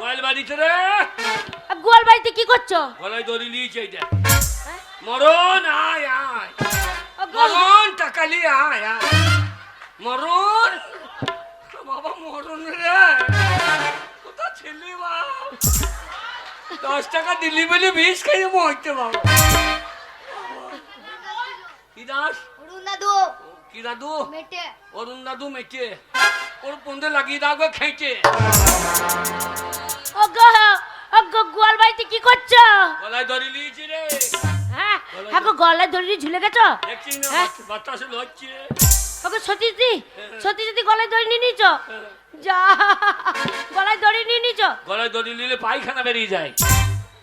গোয়াল বাড়িতে রে। গোয়াল বাড়িতে কি করছো? গলায় দড়ি নিয়েছে এইটা। মরণ আয় আয়, মরণ টাকালি আয় আয়, মরণ বাবা মরণ রে। কোথা ছেলে বাপ 10 টাকা দিলি বলে 20 খাইয়ে মরতে বাবা। কি দাস? অরুণ দাদু কি দাদু? মেটে অরুণ দাদু মেটে ওর পন্দে লাগিয়ে দাও খেঁচে। গোয়াল বাড়িতে কি করছো? গলায় দড়ি নিয়েছি রে। হ্যাঁ গো, গলায় দড়ি ঝুলে গেছো? দেখছি না বাতাসে লড়ছে। সতীশদি, সতীশদি গলায় দড়ি নিয়ে নিয়েছো? যা, গলায় দড়ি নিয়ে নিয়েছো? গলায় দড়ি নিলে পায়খানা বেরিয়ে যায়।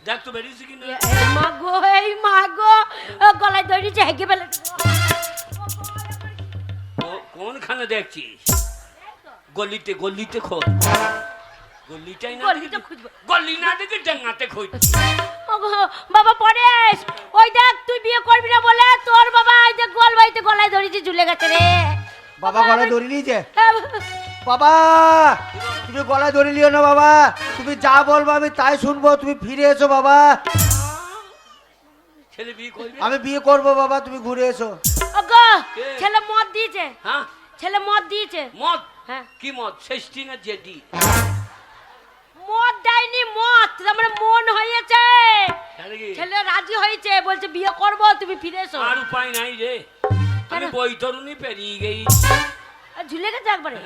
দেখ তো বেরিয়েছে কিনা। এই মা গো, গলায় দড়ি নিয়েছে, হেগে ফেলে। কোনখানে দেখছিস? গলিতে গলিতে খোঁজ। গলিটাই না গলিতে খুঁজবো। গলি না দেখে ডাঙাতে খোঁজ। বাবা পরেশ, ওই দেখ তুই বিয়ে করবি না বলে তোর বাবা এই যে গোয়াল বাড়িতে গলায় দড়িতে ঝুলে গেছে রে। বাবা গলায় দড়ি নিয়েছে? বাবা তুমি গলায় দড়ি লিও না বাবা, তুমি যা বলবো আমি তাই শুনবো, তুমি ফিরে এসো বাবা। ছেলে বিয়ে করবে? আমি বিয়ে করবো বাবা, তুমি ঘুরে এসো। ওগো ছেলে মদ দিয়েছে। হ্যাঁ ছেলে মদ দিয়েছে। মদ? হ্যাঁ কি মদ? ষষ্ঠী না জেডি? মদ দেয়নি, মদ আমার মন হয়েছে। তাহলে কি? ছেলে রাজি হয়েছে, বলছে বিয়ে করবো, তুমি ফিরে এসো। আর উপায় নাই রে, আমি বৈতরণী পেরিয়ে গেই। আর ঝুলে গেছে একবারে।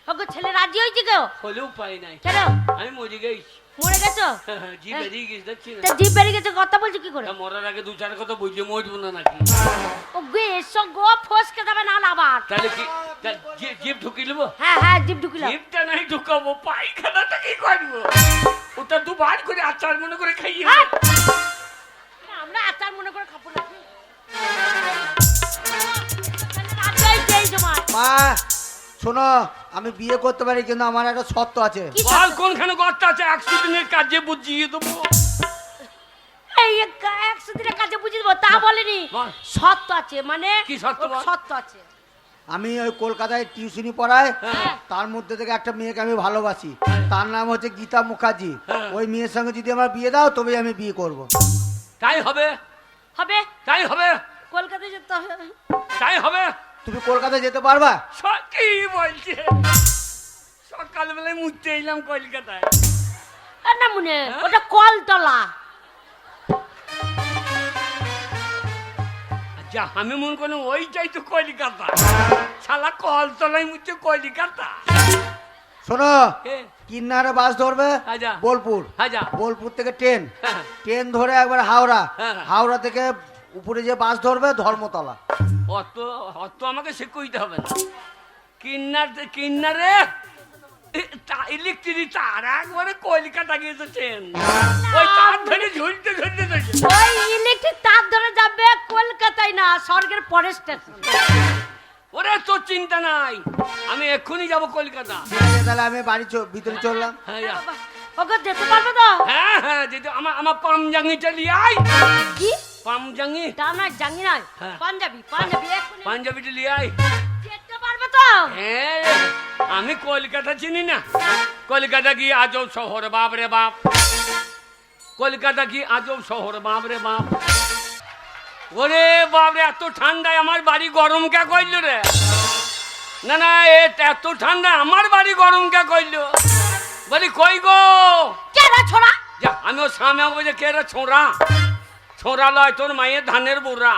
ওগো ছেলে রাজি হয়েছে কেউ? হলে উপায় নাই, কেন? আমি মরে গেছি। মরে গেছো? জি বেরিয়ে গেছি দেখছি না। তা জিভ বেরিয়ে গেছে, কথা বলছো কি করে? তা মরার আগে 2-4 কথা বুঝে মরবো না নাকি? ওগো এসো গো, ফসকে যাবে না আবার। তাহলে কি জিভ ঢুকিয়ে নেবো? হ্যাঁ হ্যাঁ জিভ ঢুকিলাম। জিভটা নাই ঢুকাবো, পায়খানাটা কি করবো? ওটা 2 বার করে আচার মনে করে খাইয়ে হ্যাঁ। আমরা আচার মনে করে খাবো না। রাজি হয়েছে এই সময়। মা শোনো, আমি বিয়ে করতে পারি কিন্তু আমার একটা শর্ত আছে। কি বল কোনখানে গর্ত আছে? 100 দিনের কাজে বুঝিয়ে দেবো। এই 100 দিনের কাছে বুঝিয়ে দেবো তা বলেনি, বল। সত্য আছে। মানে কি সত্য বল? সত্য আছে। আমি ওই কলকাতায় টিউশনি পড়াই, হ্যাঁ। তার মধ্যে থেকে একটা মেয়েকে আমি ভালোবাসি, তার নাম হচ্ছে গীতা মুখার্জি। হ্যাঁ। ওই মেয়ের সঙ্গে যদি আমার বিয়ে দাও তবেই আমি বিয়ে করব। তাই হবে, হবে? তাই হবে, কলকাতায় যেতে হবে। তাই হবে। তুমি কলকাতায় যেতে পারবা? কি বলছে? সকালবেলায় মুছতে এলাম কলকাতায়। আর না মনে, ওটা কলতলা। যা আমি মনে করলাম ওইটাই তো কলিকাতা। শালা কলতলায় মুছছে কলিকাতা। শোনো, এ, কিন্নারে বাস ধরবে আচ্ছা। বোলপুর, আচ্ছা। বোলপুর থেকে ট্রেন, হ্যাঁ। ট্রেন ধরে একবার হাওড়া, হ্যাঁ। হাওড়া থেকে উপরে যে বাস ধরবে ধর্মতলা। অত অত আমাকে সে কইতে হবে না। কিন্নারে ইলেকট্রিক তার একবারে কলকাতা গিয়েছেন, ওই তার ধরে ঝুলতে ঝুলতে ঝুলতে। ওই ইলেকট্রিক তার ধরে যাবে কলকাতায় না, স্বর্গের পরের স্টেশন। ওরে তোর চিন্তা নাই, আমি এক্ষুনি যাব কলকাতা। তাহলে আমি বাড়ি ভিতরে চললাম। হ্যাঁ যা। ওকে যেতে পারবে তো? হ্যাঁ হ্যাঁ যেতে আমার পামজাঙ্গিটা নিয়ে আয়। কি পামজাঙ্গি? তা না জানি না। হ্যাঁ। পাঞ্জাবি, পাঞ্জাবি এক্ষুনি পাঞ্জাবিটা নিয়ে আয়। যেতে পারবে তো? হ্যাঁ আমি কলকাতা চিনি না। কলকাতা কি আজব শহর বাপ রে বাপ, কলকাতা কি আজব শহর বাপ রে বাপ। ওরে বাপ রে, এত ঠান্ডায় আমার বাড়ি গরম কে কইল রে? না না এত ঠান্ডা আমার বাড়ি গরম কে কইল? বলি কই গো? কে রে ছোড়া? যা আমি ওর সামনে বলছে কে রে ছোড়া? ছোড়া লয় তোর মায়ের ধানের বুড়া।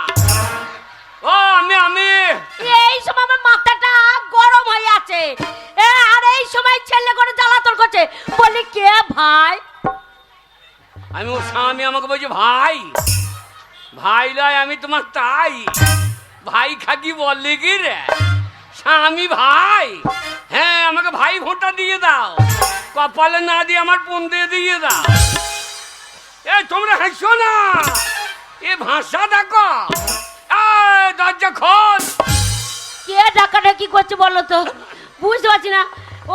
ও আমি এই সময় আমার মাথাটা গরম হয়ে আছে। আর এই সময় ছেলে করে জ্বালাতন করছে। বলি কে ভাই? আমি ওর স্বামী আমাকে বলছে ভাই। ভাই লয় আমি তোমার তাই। ভাই খাকি বললে কি রে? স্বামী ভাই? হ্যাঁ আমাকে ভাই ভোঁটা দিয়ে দাও, কপালে না দিয়ে আমার পন্দে দিয়ে দাও। এ তোমরা হাসছো না, এ ভাষা দেখো। দরজা খোল। কে ডাকাডাকি করছে বলো তো? বুঝতে পারছি না।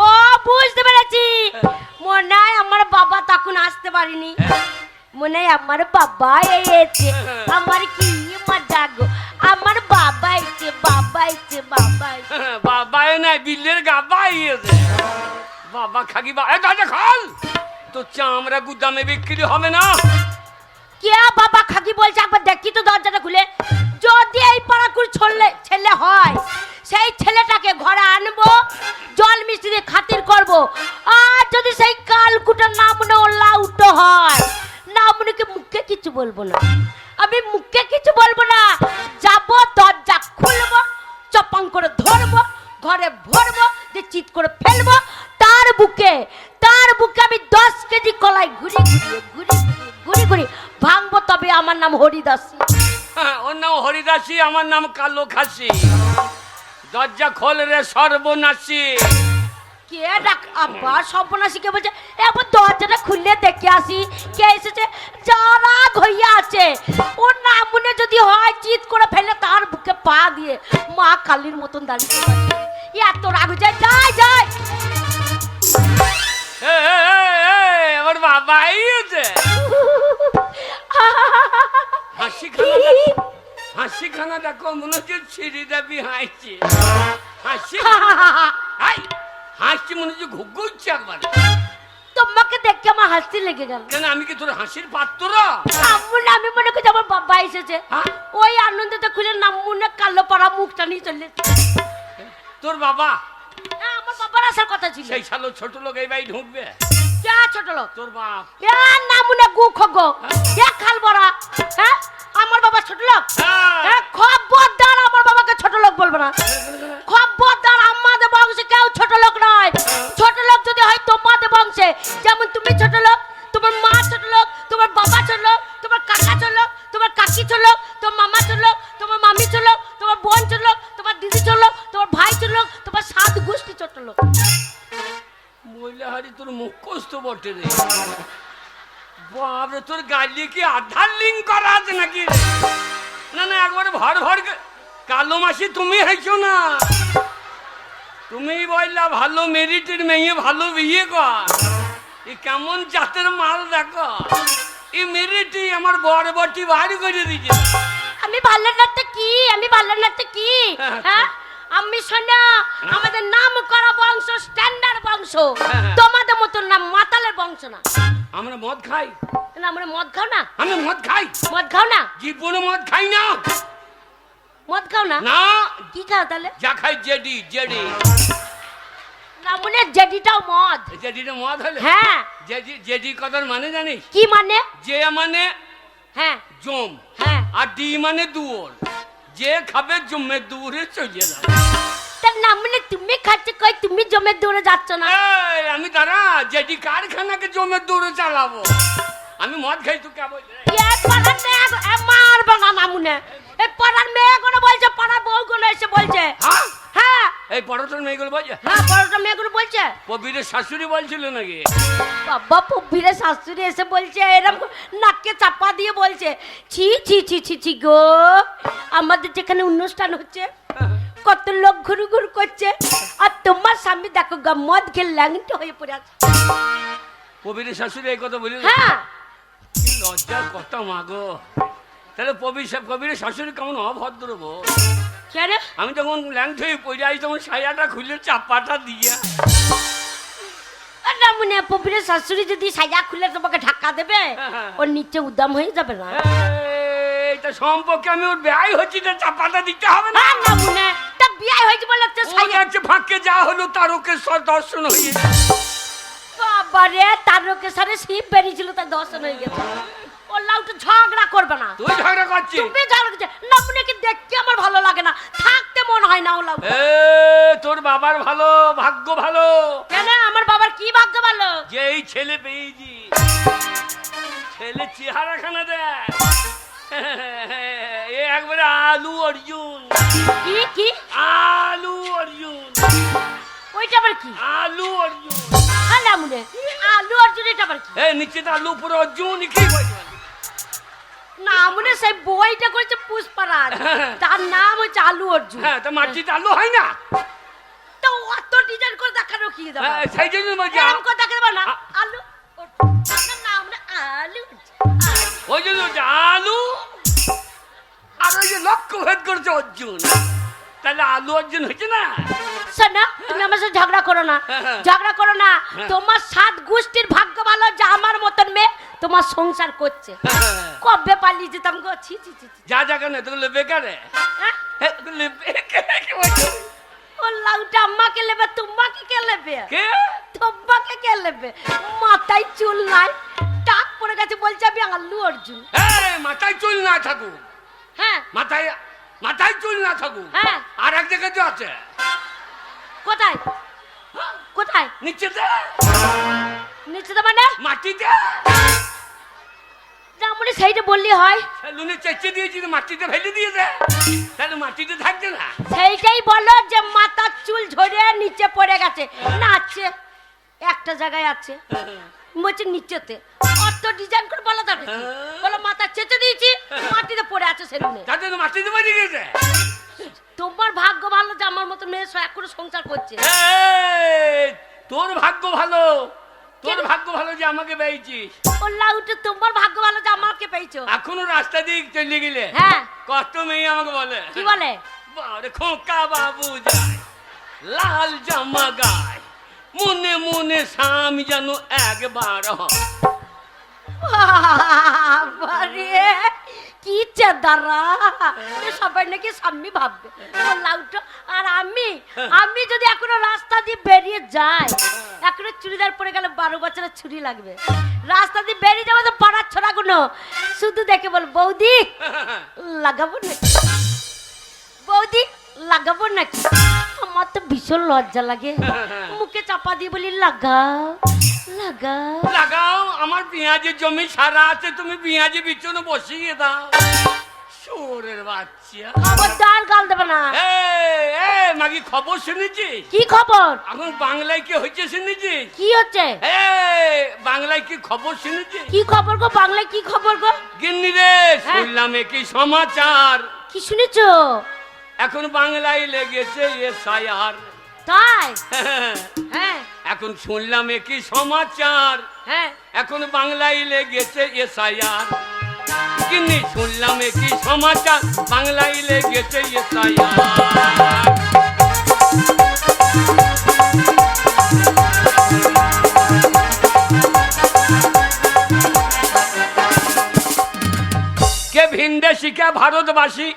ও বুঝতে পেরেছি, মনে হয় আমার বাবা তখন আসতে পারিনি। মনে হয় আমার বাবা এসেছে। আমার কি মজা গো, আমার বাবা এসেছে, বাবা এসেছে, বাবা এসেছে। বাবা নাই বিলের গাবা ইয়েছে। বাবা খাকি দরজা খোল। তো চামড়া গুদামে বিক্রি হবে না? কে বাবা খাকি বলছে একবার দেখি তো দরজাটা খুলে। যদি এই পাড়াকুর ছেলে হয় সেই ছেলেটাকে ঘরে আনবো, জল মিষ্টি দিয়ে খাতির করব। আর যদি সেই কালকুটার নামনে ওলা উঠো হয়, নামনেকে মুখে কিছু বলবো না, আমি মুখে কিছু বলবো না। যাবো, দরজা খুলবো, চপাং করে ধরবো, ঘরে ভরবো, যে চিৎ করে ফেলবো। তার বুকে আমি 10 কেজি কলাই ঘুরি ঘুরি ভাঙবো, তবে আমার নাম হরিদাসী। হ্যাঁ, ওর নাম হরিদাসী, আমার নাম কালো খাসি। দরজা খোল রে সর্বনাশী। কে ডাক আবার সর্বনাশী কে বলছে? এবার দরজাটা খুললে দেখে আসি কে এসেছে। যারা ঘইয়া আছে ওর নামনে যদি হয় চিৎ করে ফেলে তার বুকে পা দিয়ে মা কালীর মতন দাঁড়িয়ে আছে। এত রাগ যায়, যাই আমার বাবা আইছে। হাসি খানা দেখো, মনে হচ্ছে ছিঁড়ি দাবি হাসছে। হাসছি মনে হচ্ছে ঘুঘুচ্ছে একবার। তোমাকে দেখে আমার হাসি লেগে গেল। কেন, আমি কি তোর হাসির পাত্র? আমি মনে করছি আমার বাবা এসেছে, ওই আনন্দতে খুলে নামুনে কালো পাড়া মুখটা নিয়ে চলে। তোর বাবা? আমার বাবার আসার কথা ছিল। সেই শালো ছোট লোক এই বাড়ি ঢুকবে? কে ছোট লোক? তোর বাপ। নামুনে গু খগো খাল বড়া। হ্যাঁ, আমার বাবা ছোট লোক? খবরদার আমার বাবাকে ছোট লোক বলবে না। খবরদার, আমাদের বংশে কেউ ছোট লোক নয়। ছোট লোক যদি হয় তোমাদের বংশে, যেমন তুমি ছোট লোক, তোমার মা ছোট লোক, তোমার বাবা ছোট লোক, তোমার কাকা ছোট লোক, তোমার কাকি ছোট লোক, তোমার মামা ছোট লোক, তোমার মামি ছোট লোক, তোমার বোন ছোট লোক, তোমার দিদি ছোট লোক, তোমার ভাই ছোট লোক, তোমার 7 গোষ্ঠী ছোট লোক। মহিলা হারি তোর মুখ কষ্ট বটে রে বাবরে। তোর গাড়ি কি আধার লিঙ্ক করা আছে নাকি? না না, একবারে ভর কালো মাসি তুমি হয়েছো না? তুমি বললা ভালো মেরিটের মেয়ে, ভালো বিয়ে কর। এ কেমন জাতের মাল দেখো। এই মেরিটি আমার বরবটি বাড়ি করে দিয়েছে। আমি ভালো লাগতে কি? হ্যাঁ, আমি শোনা আমাদের নাম করা বংশ স্ট্যান্ডার্ড বংশ। তোমাদের মতো নাম মাতালের বংশ না। আমরা মদ খাই না? আমরা মদ খাও না? আমি মদ খাই। মদ খাও না? জীবনে মদ খাই না। মদ খাও না? না। কি খাও তাহলে? যা খাই জেডি। না, মনে জেডিটাও মদ। জেডিটা মদ হলে? হ্যাঁ। জেডি কথার মানে জানিস? কি মানে? যে মানে হ্যাঁ জম, হ্যাঁ, আর ডি মানে দুয়োর। যে খাবে জমে দূরে চলে যাবে। তার নাম মানে তুমি খাচ্ছ কই, তুমি জমে দৌড়ে যাচ্ছ না? আমি তারা জেডি কারখানাকে জমে দৌড়ে চালাবো। আমি মদ খাই, তুই কে বলছিস? মারবে না নামুনে। এই পাড়ার মেয়েগুলো বলছে, পাড়ার বউগুলো এসে বলছে। হ্যাঁ, এই পড়াশোনার মেয়েগুলো বলছে? হ্যাঁ, পাড়ার মেয়েগুলো বলছে। কবিরের শাশুড়ি বলছিল নাকি? বাবা, পবিরের শাশুড়ি এসে বলছে, এরকম নাকে চাপা দিয়ে বলছে, ছি ছি ছি ছি ছি গো, আমাদের যেখানে অনুষ্ঠান হচ্ছে কত লোক ঘুরু ঘুরু করছে, আর তোমার স্বামী দেখো গা মদ খেয়ে ল্যাংটা হয়ে পড়ে আছে। কবিরের শাশুড়ি এই কথা বলি? হ্যাঁ। কি লজ্জার কথা মাগো। তাহলে কবিরের শাশুড়ি কেমন অভদ্র গো। কেন? আমি যখন ল্যাংট হয়ে পড়ে আছি তখন সায়াটা খুলে চাপাটা দিয়ে। না মনে পবিরের শাশুড়ি যদি সাজা খুলে তোমাকে ধাক্কা দেবে, ওর নিচে উদাম হয়ে যাবে না? এইটা সম্পর্কে আমি ওর ব্যয় হচ্ছি, চাপাটা দিতে হবে না? না মনে তা বিয়ে হয়েছে বলে সাইয়াচ্ছে ফাঁকে যা হলো তারকেশ্বর দর্শন হয়ে। বাবারে, তারকেশ্বরে শিব বেরিয়েছিল, তার দর্শন হয়ে গেছে। ওল্লা উঠে ঝগড়া করবে না। তুই ঝগড়া করছিস? তুমি ঝগড়া করছিস না মনে, কি দেখতে আমার ভালো লাগে না, থাকতে মন হয় না। ওলা তোর বাবার ভালো ভাগ্য ভালো। কেন? আমার বাবার কি ভাগ্য ভালো যে এই ছেলে পেয়েছি। ছেলে চেহারাখানা দেখ, একবারে আলু অর্জুন। কি আলু অর্জুন? ওইটা আবার কি? আলু অর্জুন। না মনে আলু অর্জুন, এটা আবার কি? নিচে তো আলু, উপরে অর্জুন। কি না মনে সেই বইটা করেছে পুষ্পারাজ, তার নাম হচ্ছে আলু অর্জুন। হ্যাঁ, তো মাটিতে আলু হয় না তো অত ডিজাইন করে দেখানো কি যাবে? সেই জন্য বলছি এরকম করে দেখাতে না আলু অর্জুন, নাম আলু ওই জন্য আলু। আর ওই যে লক্ষ্য ভেদ করছে অর্জুন, তাহলে আলু অর্জন হয়েছে না? শোনো তুমি আমার সাথে ঝগড়া করো না, ঝগড়া করো না। তোমার 7 গোষ্ঠীর ভাগ্য ভালো যে আমার মতন মেয়ে তোমার সংসার করছে। কবে পালিয়ে যেতাম গো, ছি ছি ছি ছি। যা যা কেন তোগুলো বেকারে হ্যাঁ? কি বলছো? ও লাউটা আমাকে নেবে, তোমাকে কে নেবে? কে? তোমাকে কে নেবে? মাথায় চুল নাই, টাক পড়ে গেছে, বলছে আমি আল্লু অর্জুন। এই, মাথায় চুল না থাকুক, হ্যাঁ মাথায় চুল না থাকুক, হ্যাঁ। আর এক জায়গায় তো আছে। কোথায় কোথায়? নিচেতে, নিচে মানে মাটিতে। যেমন সেইটা বললি হয়। লুনে চেঁচে দিয়েছি, মাটিতে ফেলে দিয়েছে, তাহলে মাটিতে থাকছে না। সেইটাই বলো যে মাথার চুল ঝরে নিচে পড়ে গেছে। না আছে, একটা জায়গায় আছে, বলছে নিচেতে। অত ডিজাইন করে বলো তবে বলো মাথা চেঁচে দিয়েছি, মাটিতে পড়ে আছে সেলুনে। তাতে মাটিতে মরে গেছে। তোমার ভাগ্য ভালো যে আমার মতো মেয়ে এখনো সংসার করছে। এই, তোর ভাগ্য ভালো, তোর ভাগ্য ভালো যে আমাকে পেয়েছিস। ওল্লা উঠে তোমার ভাগ্য ভালো যে আমাকে পেয়েছো। এখনো রাস্তা দিয়ে চলে গেলে হ্যাঁ কত মেয়ে আমাকে বলে, কি বলে? বারে খোকা বাবু যায়, লাল জামা গায়, মনে মনে স্বামী যেন একবার হয়। বাবারে কি চাদারা, সবাই নাকি স্বামী ভাববে। লাউটো আর আমি যদি এখনো রাস্তা দিয়ে বেরিয়ে যাই, এখনো চুড়িদার পরে গেলে 12 বছরের ছুরি লাগবে। রাস্তা দিয়ে বেরিয়ে যাবো তো পাড়ার ছোড়াগুলো শুধু দেখে বল বৌদি লাগাবো নাকি, বৌদি লাগাবো নাকি। আমার তো ভীষণ লজ্জা লাগে, মুখে চাপা দিয়ে বলি লাগাও লাগাও লাগাও, আমার পেঁয়াজের জমি সারা আছে, তুমি পেঁয়াজের বিচনে বসিয়ে দাও। শোরের বাচ্চা, আমার ডাল গাল দেবে না। মাগি খবর শুনেছিস? কি খবর? এখন বাংলায় কি হয়েছে শুনেছিস? কি হচ্ছে? বাংলায় কি খবর শুনেছিস? কি খবর গো? বাংলায় কি খবর গো? গিন্নি রে, শুনলাম কি সমাচার, কি শুনেছো? এখন বাংলায় লেগেছে এসআইআর। তাই? হ্যাঁ এখন শুনলাম কি সমাচার, হ্যাঁ এখন বাংলায় লেগেছে এসআইআর। গিন্নি শুনলাম কি সমাচার, বাংলায় লেগেছে এসআইআর। কে ভিনদেশি কে ভারতবাসী,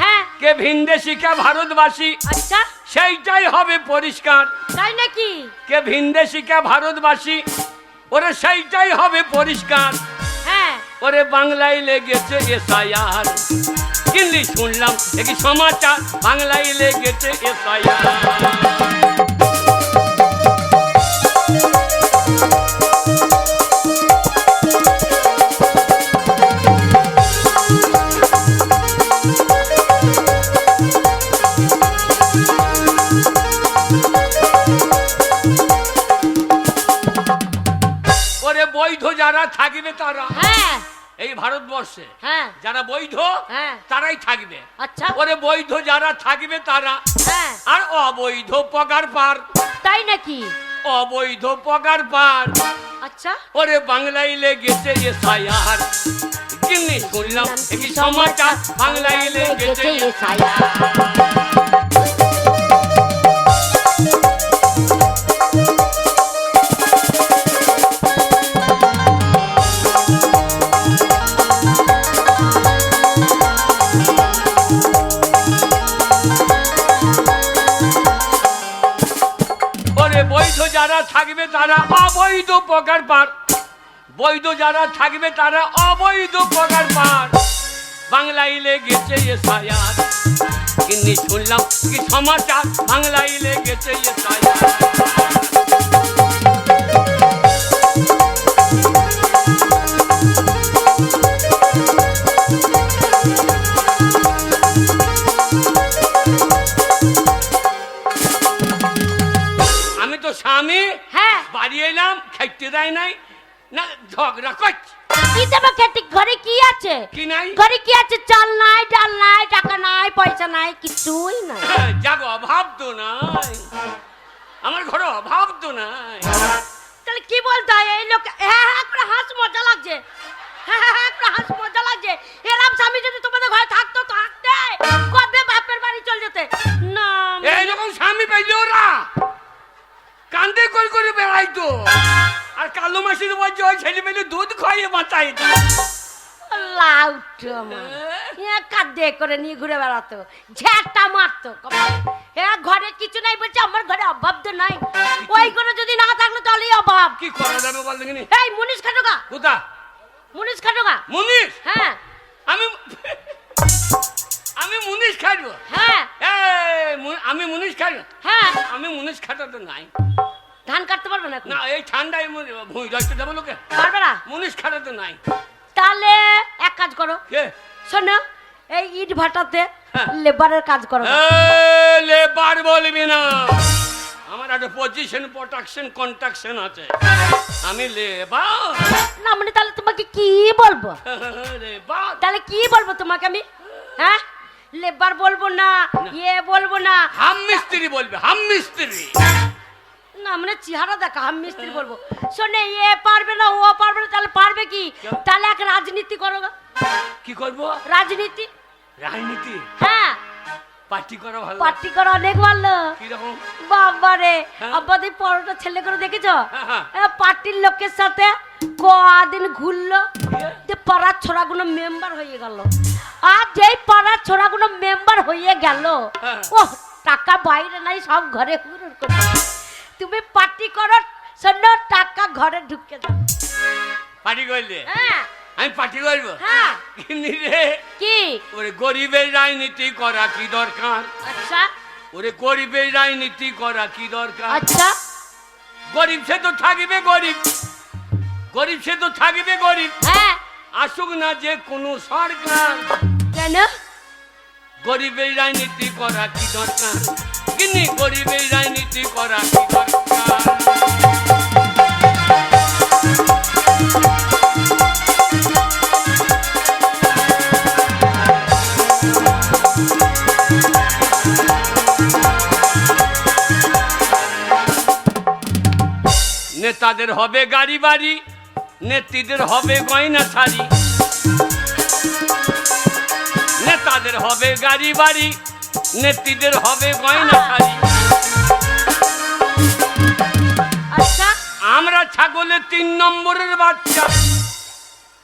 হ্যাঁ কে ভিনদেশি কে ভারতবাসী, আচ্ছা সেইটাই হবে পরিষ্কার। তাই নাকি? কে ভিনদেশি কে ভারতবাসী, ওরে সেইটাই হবে পরিষ্কার। হ্যাঁ ওরে বাংলায় লেগেছে এসআইআর। কিন্তু শুনলাম কি সমাচার, বাংলায় লেগেছে এসআইআর। বৈধ যারা থাকবে তারা, হ্যাঁ এই ভারতবর্ষে হ্যাঁ যারা বৈধ হ্যাঁ তারাই থাকবে। আচ্ছা ওরে বৈধ যারা থাকবে তারা, হ্যাঁ আর অবৈধ পগার পার। তাই নাকি? অবৈধ পগার পার। আচ্ছা ওরে বাংলায় লেগেছে এসআইআর। কিন্নি শুনলাম কি সমাচার, বাংলায় লেগেছে এসআইআর। বৈধ যারা থাকবে তারা অবৈধ পগার পার। বৈধ যারা থাকবে তারা অবৈধ পগার পার। বাংলায় লেগেছে এসআইআর। কিন্নি শুনলাম কি সমাচার, বাংলায় লেগেছে এসআইআর। স্বামী হ্যাঁ বাড়ি এলাম, খাইতে দেয় নাই না, ঝগড়া করছে। কি দেবো খেতে? ঘরে কি আছে? কি নাই? ঘরে কি আছে? চাল নাই, ডাল নাই, টাকা নাই, পয়সা নাই, কিছুই নাই। যাগো অভাব তো নাই, আমার ঘরে অভাব তো নাই। তাহলে কি বলতে হয়? এই লোক হ্যাঁ হ্যাঁ করে হাস মজা লাগছে, হ্যাঁ হ্যাঁ করে হাস মজা লাগছে। এরম স্বামী যদি তোমাদের ঘরে থাকতো, থাকতে কবে বাপের বাড়ি চলে যেতে। না করে বেড়াইতো, আর কালো মাসির বলছে ওই ছেলে মেলে দুধ খাইয়ে বাঁচাই। লাউটো আমার কাঁদে করে নিয়ে ঘুরে বেড়াতো, ঝ্যাঁটা মারতো। হ্যাঁ ঘরে কিছু নাই বলছে, আমার ঘরে অভাব তো নাই। ওই করে যদি না থাকলো তাহলেই অভাব। কি করা যাবে বল দেখিনি? এই মুনিশ খাটোগা, কোথা মুনিশ খাটোগা। মুনিশ? হ্যাঁ আমি মুনিশ খাইবো? হ্যাঁ আমি মুনিশ খাইবো? হ্যাঁ আমি মুনিশ খাটা তো নাই। ধান কাটতে পারবে না? না এই ঠান্ডায় ভুঁই রাখতে যাবো লোকে, পারবে না। মুনিশ খাটা তো নাই। তাহলে এক কাজ করো, শোনো এই ইট ভাটাতে লেবারের কাজ করো। লেবার বলবি না, আমার একটা পজিশন প্রোটেকশন কন্ট্রাকশন আছে, আমি লেবার না। মানে তাহলে তোমাকে কি বলবো? লেবার তাহলে কি বলবো তোমাকে আমি? হ্যাঁ লেবার বলবো না, ইয়ে বলবো না, হাম মিস্ত্রি বলবে, হাম মিস্ত্রি। না মানে চেহারা দেখা হাম মিস্ত্রি বলবো। শোনে এ পারবে না ও পারবে না, তাহলে পারবে কি? তাহলে এক রাজনীতি করো। কি করবো? রাজনীতি। রাজনীতি? হ্যাঁ পার্টি করা ভালো। পার্টি করা অনেক ভালো। কিরকম? বাবারে হ্যাঁ? আব্বাদের পরোটা ছেলে করে দেখেছো? হ্যাঁ। পার্টির লোকের সাথে কদিন ঘুরলো, যে পাড়ার ছোড়াগুলো মেম্বার হয়ে গেল। আর যেই পাড়ার ছোড়াগুলো মেম্বার হয়ে গেল, হ্যাঁ। ও টাকা বাইরে নাই, সব ঘরে হুড় করে। তুমি পার্টি করো, শোনো টাকা ঘরে ঢুকে দাও। পার্টি করলে? হ্যাঁ আমি পার্টি করবো? হ্যাঁ কিন্তু রে কি ওরে গরিবের রাজনীতি করা কি দরকার? আচ্ছা ওরে গরিবের রাজনীতি করা কি দরকার? আচ্ছা গরিব সে তো থাকবে গরিব, গরিব সে তো থাকবে গরিব, হ্যাঁ আসুক না যে কোনো সরকার। কেন? গরিবের রাজনীতি করা কি দরকার? কিন্তু গরিবের রাজনীতি করা কি দরকার? নেতাদের হবে গাড়ি বাড়ি, নেত্রীদের হবে গয়না শাড়ি। নেতাদের হবে গাড়ি বাড়ি, নেত্রীদের হবে গয়না শাড়ি। আচ্ছা আমরা ছাগলের 3 নম্বরের বাচ্চা।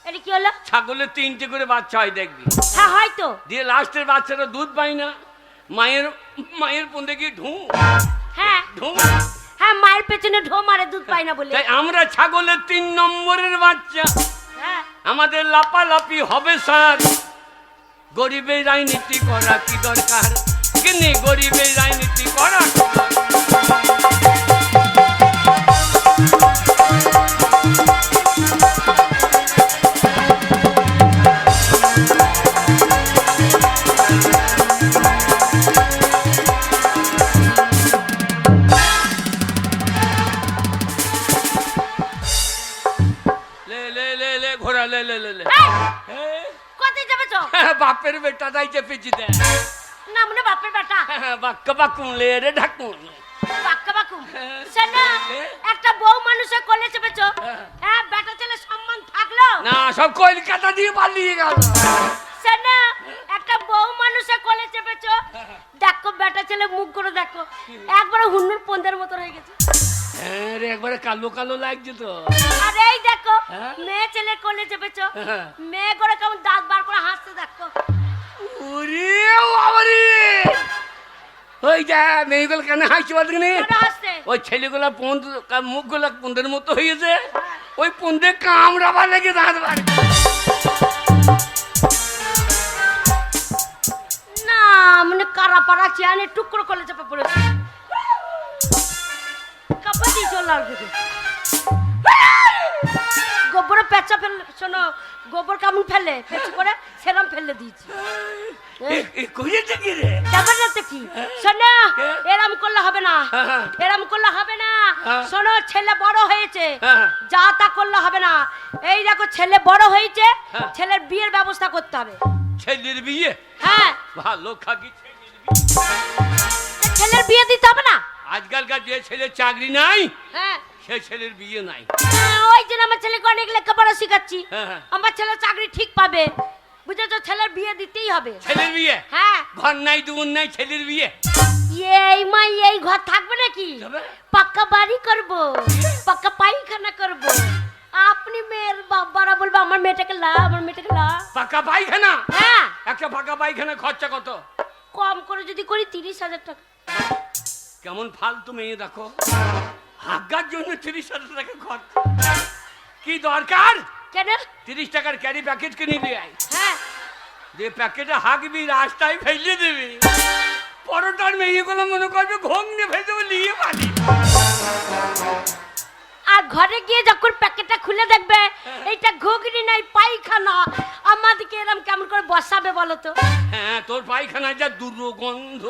এটা কি হলো? ছাগলের 3টে করে বাচ্চা হয় দেখবি, হ্যাঁ হয়তো। দিয়ে লাস্টের বাচ্চাটা দুধ পায় না, মায়ের পুঁদে গিয়ে ঢু হ্যাঁ ঢু। হ্যাঁ মায়ের পেছনে ঢো মারে, দুধ পাই না বলে। তাই আমরা ছাগলের 3 নম্বরের বাচ্চা, হ্যাঁ আমাদের লাপালাপি হবে স্যার। গরিবের রাজনীতি করা কি দরকার? কিন্তু গরিবের রাজনীতি করা কি দরকার? ঘোড়া লে লে লে লে। কোথায় যাবে চো? বাপের বেটা তাই চেপেছি দে। না মানে বাপের বেটা। বাক্কা বাকুম লে রে ঢাকুন। বাক্কা বাকুম। শোনো একটা বউ মানুষের কোলে চেপেছো, হ্যাঁ বেটা ছেলে সম্মান থাকলো না, সব কলকাতা দিয়ে পালিয়ে গেল। শোনো একটা বউ মানুষের কোলে চেপেছো, দেখো বেটা ছেলে মুখ করে দেখো, একবারে হুন্নুর পন্দের মতো হয়ে গেছে। হ্যাঁ রে, একবারে কালো কালো লাগছে তো। আর এই দেখো মেয়ে ছেলে কোলে চেপেছো, মেয়ে করে কেমন দাঁত বার করে হাসতে দেখো। ওরে বাবারে, ওই যা মেয়েগুলো কেন হাসছে বলতে নেই? ওই ছেলেগুলা মুখগুলা পুন্দের মতো হয়েছে, ওই পুন্দে কামড়াবার লেগে দাঁত বার। না মানে কারা পাড়া চেয়ারে টুকরো কোলে চেপে পড়েছে, কাপড় দিয়ে চল লাগবে। গোবরে পেঁচা ফেললে, শোনো গোবর কেমন ফেলে পেঁচি করে সেরম ফেলে দিয়েছি। ব্যাপারটা কি শোনো, এরম করলে হবে না, এরম করলে হবে না। শোনো ছেলে বড় হয়েছে, যা তা করলে হবে না। এই দেখো ছেলে বড় হয়েছে, ছেলের বিয়ের ব্যবস্থা করতে হবে। ছেলের বিয়ে? হ্যাঁ ভালো খাকি। ছেলের বিয়ে দিতে হবে না? আজকালকার যে ছেলের চাকরি নাই, হ্যাঁ সে ছেলের বিয়ে নাই। ওই জন্য আমার ছেলেকে অনেক লেখাপড়া শিখাচ্ছি, হ্যাঁ। আমার ছেলে চাকরি ঠিক পাবে, বুঝেছো? ছেলের বিয়ে দিতেই হবে। ছেলের বিয়ে? হ্যাঁ। ঘর নাই দুগুন নাই, ছেলের বিয়ে? এই মা এই ঘর থাকবে নাকি? যাবে? পাক্কা বাড়ি করব, পাক্কা পায়খানা করব। আপনি মেয়ের বাবারা বলবে আমার মেয়েটাকে লা, আমার মেয়েটাকে লা। পাকা পায়খানা? হ্যাঁ, একটা পাকা পায়খানা খরচা কত? কম করে যদি করি 30,000 টাকা। কেমন ফালতু মেয়ে দেখো, হাগার জন্য 30,000 টাকা খরচ। কি দরকার? কেন? 30 টাকার ক্যারি প্যাকেট কিনে নিয়ে আয়, হ্যাঁ, যে প্যাকেটে হাঁকবি রাস্তায় ফেলে দিবি, পরোটার মেয়েগুলো মনে করবে ঘুম নিয়ে ফেলে দেবো নিয়ে পারি। আর ঘরে গিয়ে যখন প্যাকেটটা খুলে দেখবে এইটা ঘুগনি নাই পায়খানা, আমাদেরকে এরকম কেমন করে বসাবে বলো তো? হ্যাঁ, তোর পায়খানা যা দুর্গন্ধ।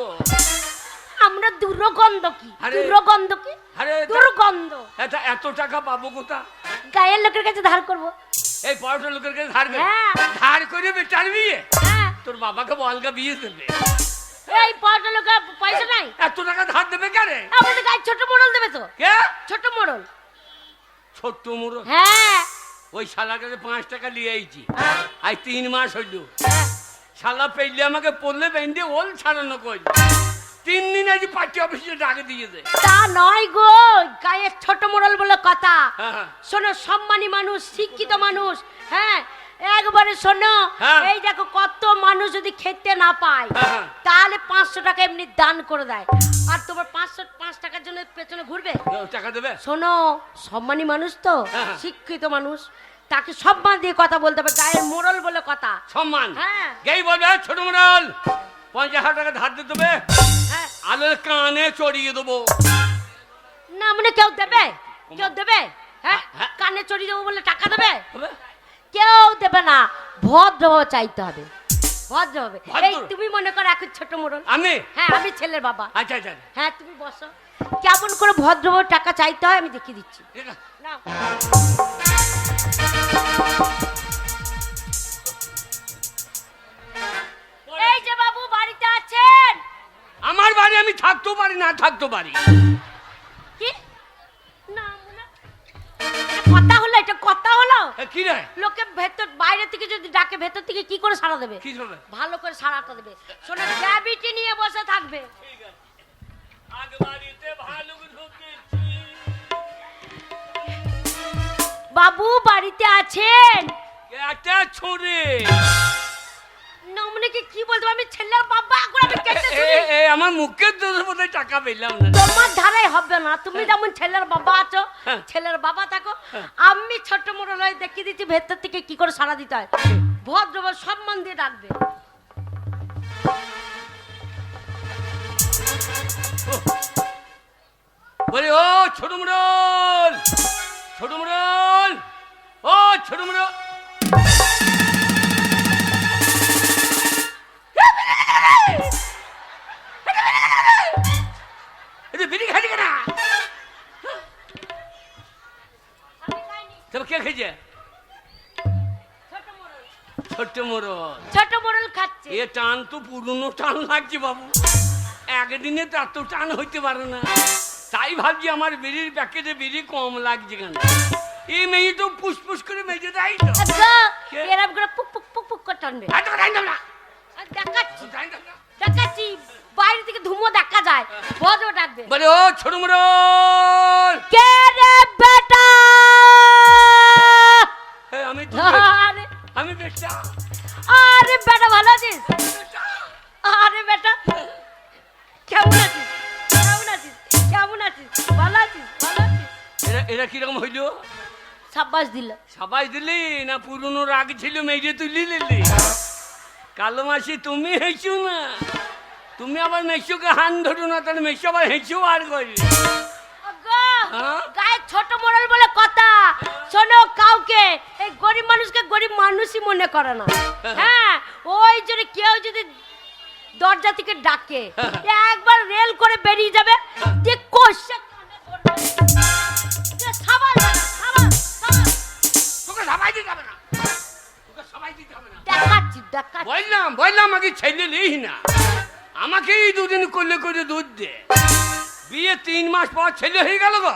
আমরা দুর্গন্ধ কি? আরে, দুর্গন্ধ কি? আরে, দুর্গন্ধ। এত টাকা পাবো কোথা? গায়ের লোকের কাছে ধার করব। এই পরোটা লোকের কাছে ধার করে? হ্যাঁ। ধার করে বেটার বিয়ে? হ্যাঁ, তোর বাবাকে বলগা বিয়ে দেবে। এই পয়সা লোকের পয়সা নাই, এত টাকা ধার দেবে কেন? আমাদের গায়ে ছোট মোড়ল দেবে তো। কে? ছোট মোড়ল। ছোট্ট মুড়ো? হ্যাঁ, ওই শালার কাছে 5 টাকা নিয়ে আইছি, আজ 3 মাস হইল। হ্যাঁ। শালা পেলে আমাকে পড়লে বেঁধে ওল ছাড়ানো করবে। 3 দিন আজ পার্টি অফিসে ডাকে দিয়েছে। তা নয় গো, গায়ে ছোট মোড়ল বলে কথা। হ্যাঁ। শোনো, সম্মানী মানুষ, শিক্ষিত মানুষ। হ্যাঁ, একবারে শোনো, হ্যাঁ। এই দেখো কত মানুষ যদি খেতে না পায় হ্যাঁ। তাহলে 500 টাকা এমনি দান করে দেয়। আর তোমার 5 টাকার জন্য পেছনে ঘুরবে? টাকা দেবে? শোনো, সম্মানী মানুষ তো, হ্যাঁ। শিক্ষিত মানুষ, তাকে সম্মান দিয়ে কথা বলতে হবে, গায়ের মোড়ল বলে কথা। সম্মান? হ্যাঁ। গেই বলবে ছোট মুরাল 50,000 টাকা ধার দিতে দেবে, হ্যাঁ। আলোর কানে চড়িয়ে দেবো। না মানে কেউ দেবে? কেউ দেবে? হ্যাঁ, হ্যাঁ। কানে চড়িয়ে দেবো বলে টাকা দেবে? হবে? কেউ দেবে না, ভদ্রভাবে চাইতে হবে, ভদ্রভাবে। ভদ্র? এই তুমি মনে করো এখন ছোট মোড়ল, আমি? হ্যাঁ আমি ছেলের বাবা, আচ্ছা আচ্ছা, হ্যাঁ তুমি বসো, কেমন করে ভদ্রভাবে টাকা চাইতে হয় আমি দেখিয়ে দিচ্ছি। ঠিক আছে। না, এই যে বাবু বাড়িতে আছেন? আমার বাড়ি আমি থাকতেও পারি না থাকতেও পারি। কি না মনে, এটা কথা হলো, এটা কথা হলো? কি রে? লোকে ভেতর বাইরে থেকে যদি ডাকে ভেতর থেকে কি করে সাড়া দেবে? কি হবে? ভালো করে সাড়াটা দেবে। শোনো, গ্র্যাভিটি নিয়ে বসে থাকবে। আগে বাড়িতে ভালো ঢুকেছি। বাবু বাড়িতে আছেন? একটা ছুরি। নমনে কি বলতো, আমি ছেলের বাবা, এখন আমি কেটে শুনি। আমার মুখের দোষের মধ্যে টাকা পেলাম না। তোমার ধারাই হবে না, তুমি যেমন ছেলের বাবা আছো, হ্যাঁ। ছেলের বাবা থাকো। আমি ছোট মোড়ল হয়ে দেখিয়ে দিচ্ছি ভেতর থেকে কি করে সাড়া দিতে হয়। ভদ্রভাবে সম্মান দিয়ে ডাকবে। বলে ও ছোট মুরল, ছোট মুরল, ও ছোট মুরল। বিড়ি খাইছে কেনা? তবে কে খেয়েছে? ছোট মোড়ল, ছোট্ট মুরল। ছোট মোড়ল খাচ্ছে। এ টান তো পুরনো টান লাগছে বাবু, একদিনে তো এত টান হইতে পারে না। তাই ভাবছি আমার বিড়ির প্যাকেটে বিড়ি কম লাগছে কেন। এই মেয়ে তো পুষ্পুস করে মেজে দেয় তো। কে? এরকম করে পুক পুক পুক পুক করে টানবে। এত টাইম দাও না, আর দেখাচ্ছি, টাইম দাও না। দেখাচ্ছি, বাইরে থেকে ধুমো দেখা যায়। ভদ্র ডাকবে। বলে ও ছোট মুরল। কে রে বেটা? আমি তো আরে আমি বেটা। আরে বেটা ভালো আছিস? আরে বেটা কেমন আছিস? কেমন আছিস? কেমন আছিস? ভালো আছিস? ভালো আছিস? এরা কিরকম হইল? সাব্বাস দিল। সবাই দিলি না পুরনো রাগ ছিল মেজে তুলি নিলি? কালো মাসি তুমি হেঁচু না, তুমি আবার মেসুকে হান ধরু না, তাহলে মেসু আবার হেঁচু আর করি। হ্যাঁ? গায়ে ছোট মোড়ল বলে কথা। শোনো, কাউকে এই গরিব মানুষকে গরিব মানুষই মনে করে না। হ্যাঁ, ওই জন্য কেউ যদি দরজা থেকে ডাকে একবার রেল করে বেরিয়ে যাবে, যে কোষা কানে ধরবে। যে সাবাল বেটা, সাবাল, সাবাল। তোকে সবাই দিতে হবে না, তোকে সবাই দিতে হবে না। দেখাচ্ছি, দেখাচ্ছি। বললাম আগে ছেলে লিহি না, আমাকেই দুদিন করলে করে দুধ দে। বিয়ে 3 মাস পর ছেলে হয়ে গেল গো।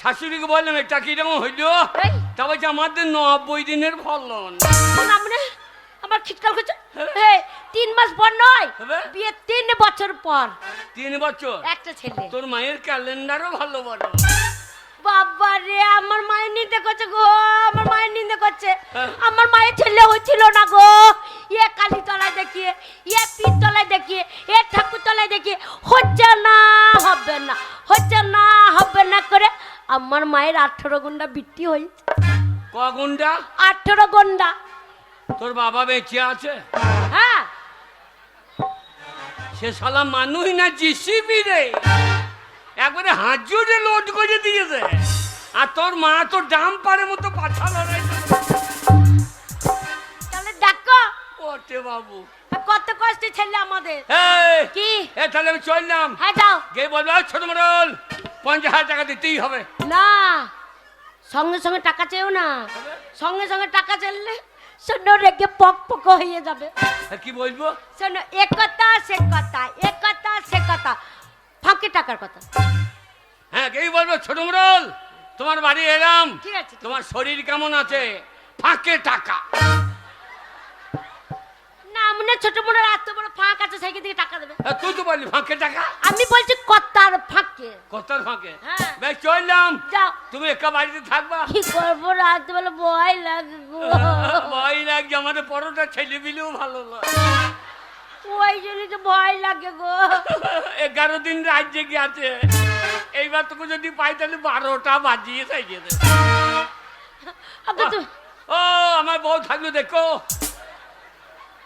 শাশুড়িকে বললাম এটা কিরকম হইল? এই। তা বলছে আমাদের 90 দিনের ফলন। না মানে আমার খিটকাল করছে হে 3 মাস পর নয় হবে? বিয়ে 3 বছর পর 3 বছর একটা ছেলে তোর মায়ের ক্যালেন্ডারও ভালো বড় বাবা রে আমার মায়ের নিন্দে করছে গো আমার মায়ের নিন্দে করছে হ্যাঁ। আমার মায়ের ছেলে হচ্ছিল না গো ইয়ে কালী তলায় দেখিয়ে ইয়ে পীর তলায় দেখিয়ে এ ঠাকুর তলায় দেখিয়ে হচ্ছে না হবে না করে আমার মায়ের 18 গন্ডা বৃত্তি হয়েছে ক গুন্ডা 18 গন্ডা তোর বাবা বেঁচে আছে হ্যাঁ সে শালা মানুষ না জিসিবি রে একবারে হাজুরে লোড করে দিয়েছে আর তোর মা তো ডাম্পারের মতো পাছা লড়াইছে তাহলে দেখো ওটে বাবু কত কষ্টে ছেলে আমাদের এই কি এ তাহলে আমি চললাম হ্যাঁ যাও গে বলবে "ওই ছোট মডেল 50,000 টাকা দিতেই হবে না সঙ্গে সঙ্গে টাকা চেয়েও না সঙ্গে সঙ্গে টাকা চাইলে শোনো রেগে পক পক হয়ে যাবে আর কি বলবো শোনো এক কথা সে কথা ফাঁকে টাকার কথা হ্যাঁ কেই বলবো ছোট মডেল তোমার বাড়ি এলাম ঠিক আছে তোমার শরীর কেমন আছে ফাঁকে টাকা না মনে ছোট মোড়ে এত বড় ফাঁক আছে সেই দিকে টাকা দেবে হ্যাঁ, তুই তো বললি ফাঁকে টাকা আমি বলছি কথার ফাঁকে কতর ফাঁকে হ্যাঁ। বেশ চললাম যাও তুমি একা বাড়িতে থাকবা কি করবো রাত বেলা ভয় লাগে গো ভয় লাগছে আমাদের পরোটা ছেলে বিলেও ভালো নয় ওই জন্যই তো ভয় লাগে গো 11 দিন রাজ্যে গেছে এইবার তোকে যদি পাই তাহলে 12টা বাজিয়ে খাইয়ে দেবে আগে তো ও আমার বউ থাকলো দেখো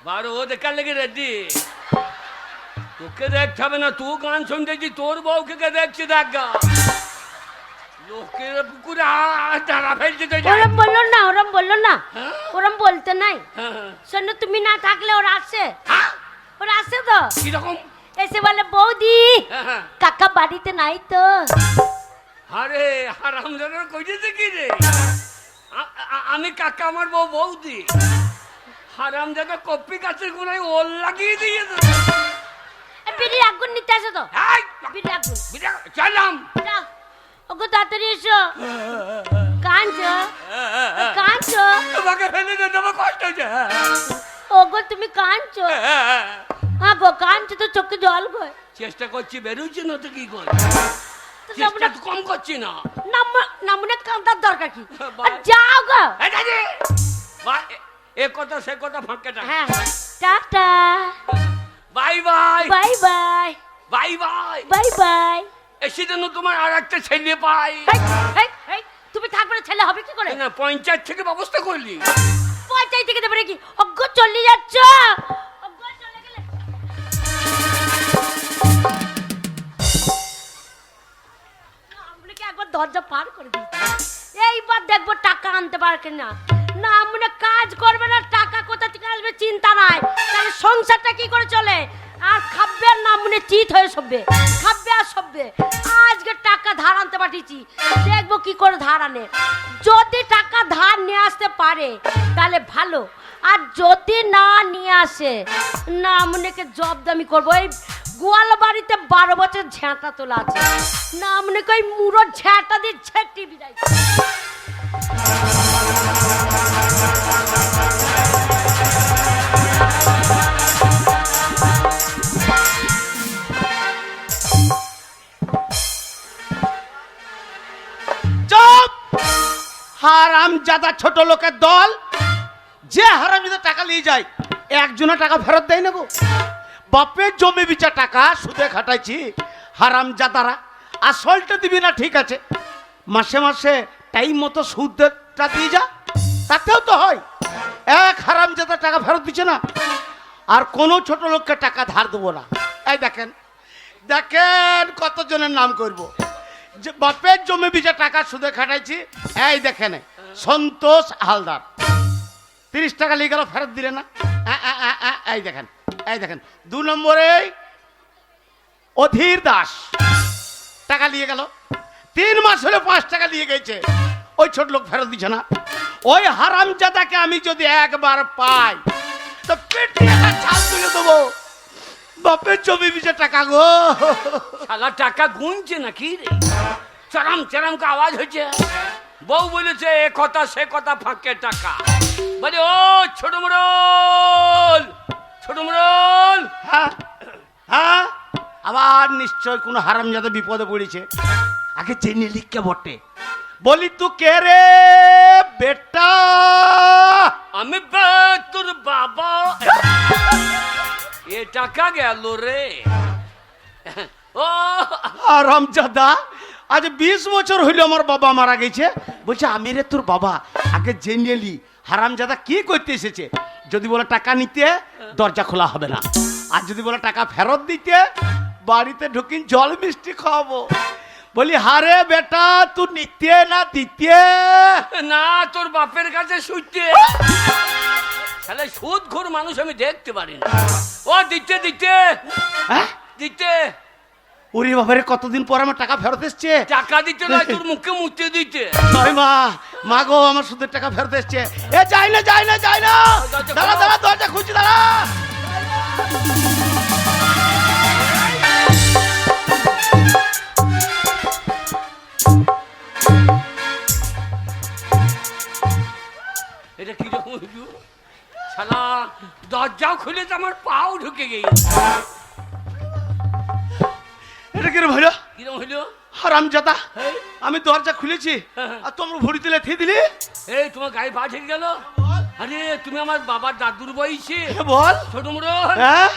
12 দেখার লেগে রেডি তোকে দেখতে হবে না তুই গান শুনতেছি তোর বউকে কে দেখছি দেখ গা লোকের পুকুরে দাঁড়া ফেলছে তো যায়। ওরম বললো না হ্যাঁ? ওরম বলতে নাই হ্যাঁ। শোনো তুমি না থাকলে ওরা আসে হ্যাঁ? তো কিরকম এসে বলে বৌদি হ্যাঁ। কাকা বাড়িতে নাই তো আরে হারামজাদার কইতেছে কি রে আমি কাকা আমার বউ বৌদি হারামজাদা কপি গাছের গোড়ায় ওল লাগিয়ে দিয়েছে বিড়ি আগুন নিতে আসো তো এই, বিড়ি আগুন চললাম যাও ওগো তাড়াতাড়ি এসো কাঁদছো কাঁদছো তোমাকে ফেলে দে তোমার কষ্ট হচ্ছে ওগো তুমি কাঁদছো হ্যাঁ গো কাঁদছো তো চোখে জল গো চেষ্টা করছি বেরোচ্ছে না তো কি করি তো চেষ্টা তো কম করছি না নামনে কাঁদার দরকার কি বাহ। আর যাও গো এই দাদি, এ কথা সে কথা ফাঁকে টাকা হ্যাঁ tata bye bye bye bye bye bye bye bye এসে যেন তোমার আর একটা ছেলে পাই তুমি থাকবে না ছেলে হবে কি করে না পঞ্চায়েত থেকে ব্যবস্থা করলি পঞ্চায়েত থেকে দেবে নাকি অজ্ঞ চলে যাচ্ছ অজ্ঞ চলে গেলে আমগুলোকে একবার দরজা পার করে দিই এইবার দেখবো টাকা আনতে পারে কিনা না মনে কাজ করবে না টাকা কোথা থেকে আসবে চিন্তা নাই তাহলে সংসারটা কি করে চলে আর খাবে আর না মনে চিত হয়ে সববে খাবে আর সববে আজকে টাকা ধার আনতে পাঠিয়েছি দেখবো কি করে ধার আনে যদি টাকা ধার নিয়ে আসতে পারে তাহলে ভালো আর যদি না নিয়ে আসে না মনেকে জবদামি করবো এই গোয়াল বাড়িতে 12 বছর ঝ্যাঁটা তোলা আছে না মনে কই মুড়ো ঝ্যাঁটা দিয়ে ঝেঁটি বিদায় চুপ হারামজাদা ছোট লোকের দল যে হারামজাদা টাকা নিয়ে যায় একজনে টাকা ফেরত দেয় না গো বাপের জমি বিচার টাকা সুদে খাটাইছি হারামজাদারা আসলটা দিবি না ঠিক আছে মাসে মাসে টাইম মতো সুদটা দিয়ে যা তাতেও তো হয় এক হারামজাদা টাকা ফেরত দিচ্ছে না আর কোনো ছোট লোককে টাকা ধার দেবো না এই দেখেন দেখেন কতজনের নাম করব যে বাপের জমি বিচার টাকা সুদে খাটাইছি এই দেখেন সন্তোষ হালদার 30 টাকা নিয়ে গেল ফেরত দিলে না এই দেখেন 2 নম্বরে অধীর দাস টাকা নিয়ে গেল 3 মাস হলে 5 টাকা নিয়ে গেছে ওই ছোট লোক ফেরত দিচ্ছে না ওই হারামজাদাকে আমি যদি একবার পাই তো পেটে একটা চাল তুলে দেবো বাপের জমি বিচার টাকা গো শালা টাকা গুনছে নাকি রে চরম চরম কা আওয়াজ হচ্ছে বউ বলেছে এ কথা সে কথা ফাঁকে টাকা। বলে ও ছোট মোড়ল, ছোট মোড়ল। হ্যাঁ হ্যাঁ, আবার নিশ্চয় কোনো হারামজাদা বিপদে পড়েছে। আগে জেনে লিখকে বটে। বলি তু কে রে বেটা? আমি তোর বাবা। এ টাকা গেল রে। ও হারামজাদা, আজ 20 বছর হইল আমার বাবা মারা গেছে। বলছে আমি রে তোর বাবা। আগে জেনে লি হারামজাদা কি করতে এসেছে। যদি বলে টাকা নিতে, দরজা খোলা হবে না। আর যদি বলে টাকা ফেরত দিতে, বাড়িতে ঢুকিন জল মিষ্টি খাওয়াবো। বলি হারে বেটা, তুই নিতে না দিতে? না, তোর বাপের কাছে শুইতে। তাহলে সুদ ঘোর মানুষ আমি দেখতে পারি না। ও দিতে দিতে হ্যাঁ? দিতে। ওরে বাবারে, কতদিন পর আমার টাকা ফেরত এসছে। টাকা দিতে নয়, তোর মুখে মুতে দিতে। জয় মা, মা গো, আমার সুদের টাকা ফেরত এসছে। এ যাই না যাই না যাই না, দাঁড়া দাঁড়া, দরজা খুঁজছি, দাঁড়া। এটা কিরকম হইল? শালা দরজাও খুলে তো আমার পাও ঢুকে গেছে। এটা কিরকম হইলো? কিরকম হইল? হারামজাদা, এই, আমি দরজা খুলেছি আর তোমরা ভরি দিলে থে দিলি। এই তোমার গায়ে পা ঠিক গেল। আরে তুমি আমার বাবার দাদুর বয়সে। এ বল। ছোট মোড়ল, হ্যাঁ,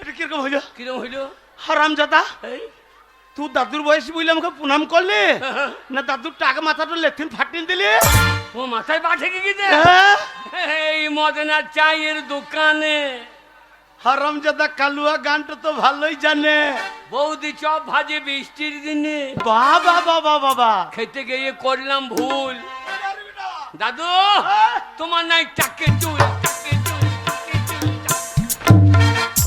এটা কিরকম হইলো? কিরকম হইল? হারামজাদা, এই তুই দাদুর বয়সী বলে আমাকে প্রণাম করলি না দাদুর টাকা মাথাটা লেথিন ফাটিয়ে দিলি? ও মাথায় পা ঠেকে গেছে। হ্যাঁ? এই মদনা চায়ের দোকানে হারামজাদা কালুয়া গানটা তো ভালোই জানে। বৌদি চপ ভাজে বৃষ্টির দিনে। বাবা বাবা বাবা, খেতে গিয়ে করলাম ভুল। দাদু, তোমার নাই টাকে চুল, টাকে চুল, টাকে চুল, টাকে-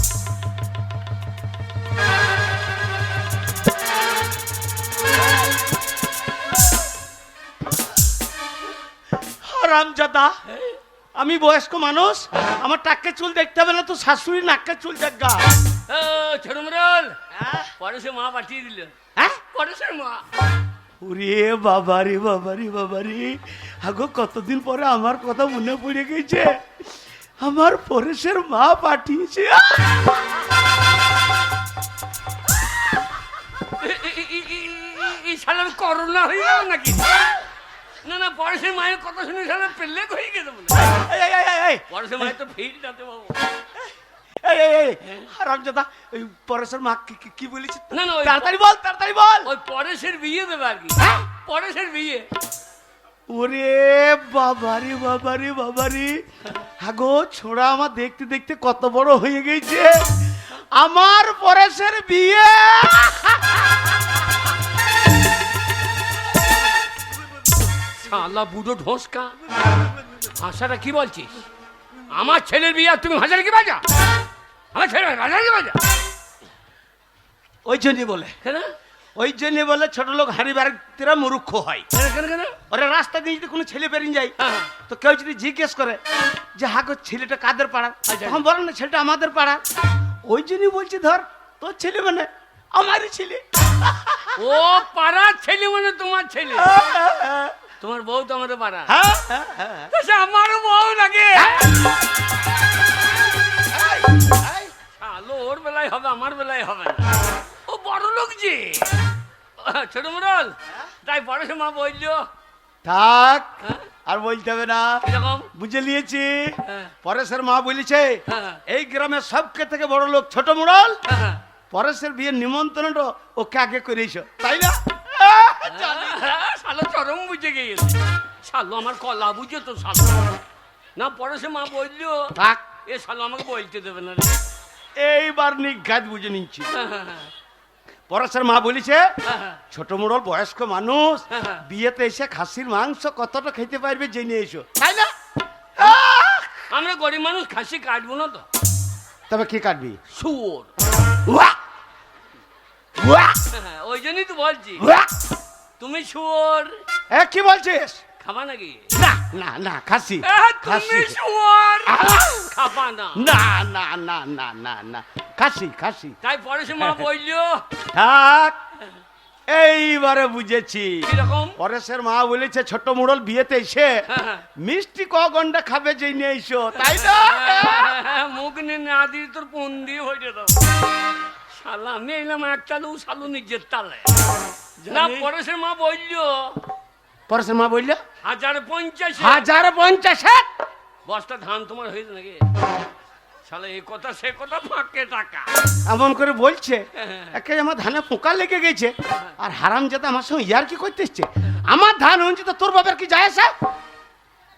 হারামজাদা, আমি বয়স্ক মানুষ, আমার টাকে চুল দেখতে হবে না, তো শাশুড়ি নাকে চুল দেখা। ও ছোট মোড়ল, পরেশে মা পাঠিয়ে দিল। হ্যাঁ? পরেশের মা। ওরে বাবারে বাবারে বাবারে, আগো কতদিন পরে আমার কথা মনে পড়ে গেছে। আমার পরেশের মা পাঠিয়েছে। এই শালার করোনা হয়ে গেল নাকি? না না, পরেশের মায়ের কথা শুনে শালা পেলে হয়ে গেছে বলে। এই, এই, এই, এই, পরেশের মায়ের তো ফিল যাতে বাবু। এই, এই, এই, হারামজাদা, ওই পরেশের মা কি বলেছে? না না, তাড়াতাড়ি বল, তাড়াতাড়ি বল। ওই পরেশের বিয়ে দেবে আর কি। পরেশের বিয়ে। ওরে বাবারে বাবারে বাবারে, আগো ছোড়া আমার দেখতে দেখতে কত বড় হয়ে গেছে। আমার পরেশের বিয়ে। শালা বুড়ো ঢোসকা, ভাষাটা কি বলছিস? আমার ছেলের বিয়ে আর তুমি ভাষাটা কি বাজা? আমার ছেলে ভাষা কি বাজা? ওই জন্যই বলে, কেন ওই জন্যই বলে ছোট লোক হাড়ি বাড়িরা মূর্খ হয়। কেন কেন কেন? ওরা রাস্তা দিয়ে যদি কোনো ছেলে বেরিয়ে যায়, হ্যাঁ। তো কেউ যদি জিজ্ঞেস করে যে হাগো ছেলেটা কাদের পাড়ার, তখন বলেন না ছেলেটা আমাদের পাড়ার। ওই জন্যই বলছি ধর তোর ছেলে মানে আমারই ছেলে। ও পাড়ার ছেলে মানে তোমার ছেলে? তোমার বউ তো আমাদের পাড়া। হ্যাঁ, হ্যাঁ, হ্যাঁ। তা আমারও বউ লাগে। শালো ওর বেলায় হবে, আমার বেলায় হবে না। ও বড় লোক যে। ছোট মোড়ল, তাই পরেশের মা বললো থাক, হ্যাঁ? আর বলতে হবে না, কিরকম? বুঝে নিয়েছি। হ্যাঁ। পরেশের মা বলেছে হ্যাঁ। এই গ্রামের সবকে থেকে বড় লোক ছোট মোড়ল, হ্যাঁ। পরেশের বিয়ের নিমন্ত্রণটা ওকে আগে করেছ, তাই না? শালো চরম বুঝে গিয়েছে। শালো আমার কলা বুঝে তো শালো। না পরেশের মা বললো থাক, এ শালো আমাকে বলতে দেবে না রে। এইবার নিঘাত বুঝে নিচ্ছি। হ্যাঁ। পরেশের মা বলেছে হ্যাঁ। ছোট মোড়ল বয়স্ক মানুষ, হ্যাঁ। বিয়েতে এসে খাসির মাংস কতটা খেতে পারবে জেনে এসো, তাই না? আমরা গরিব মানুষ খাসি কাটবো না তো। তবে কি কাটবি? শুয়োর। উয়া! ওই জন্যই তো বলছি উয়া! তুমি শুয়োর এ কি বলছিস? খাবা নাকি? না না না খাসি তুমি খাসি শুয়োর খাবা না? না না না না না না খাসি খাসি তাই পরেশ মা বললো থাক এইবারে বুঝেছি কিরকম? পরেশের মা বলেছে ছোট মুড়ল বিয়েতে এসে হ্যাঁ। মিষ্টি ক গন্ডা খাবে যে নিয়ে এসো তাই না মুখ নিয়ে না দিয়ে তোর কোন দিয়ে হয়ে দাও শালা আমি এলাম এক চালু শালু নিজের তালে না পরেশের মা বললো পরেশের মা বললো 1050 1050 বস্তা ধান তোমার হয়েছে নাকি? শালা এই কথা সে কথা ফাঁকে টাকা এমন করে বলছে একে আমার ধানে পোকা লেগে গেছে আর হারাম যাতে আমার সঙ্গে ইয়ার কি করতে এসছে আমার ধান হচ্ছে তো তোর বাবার কি যায় আসে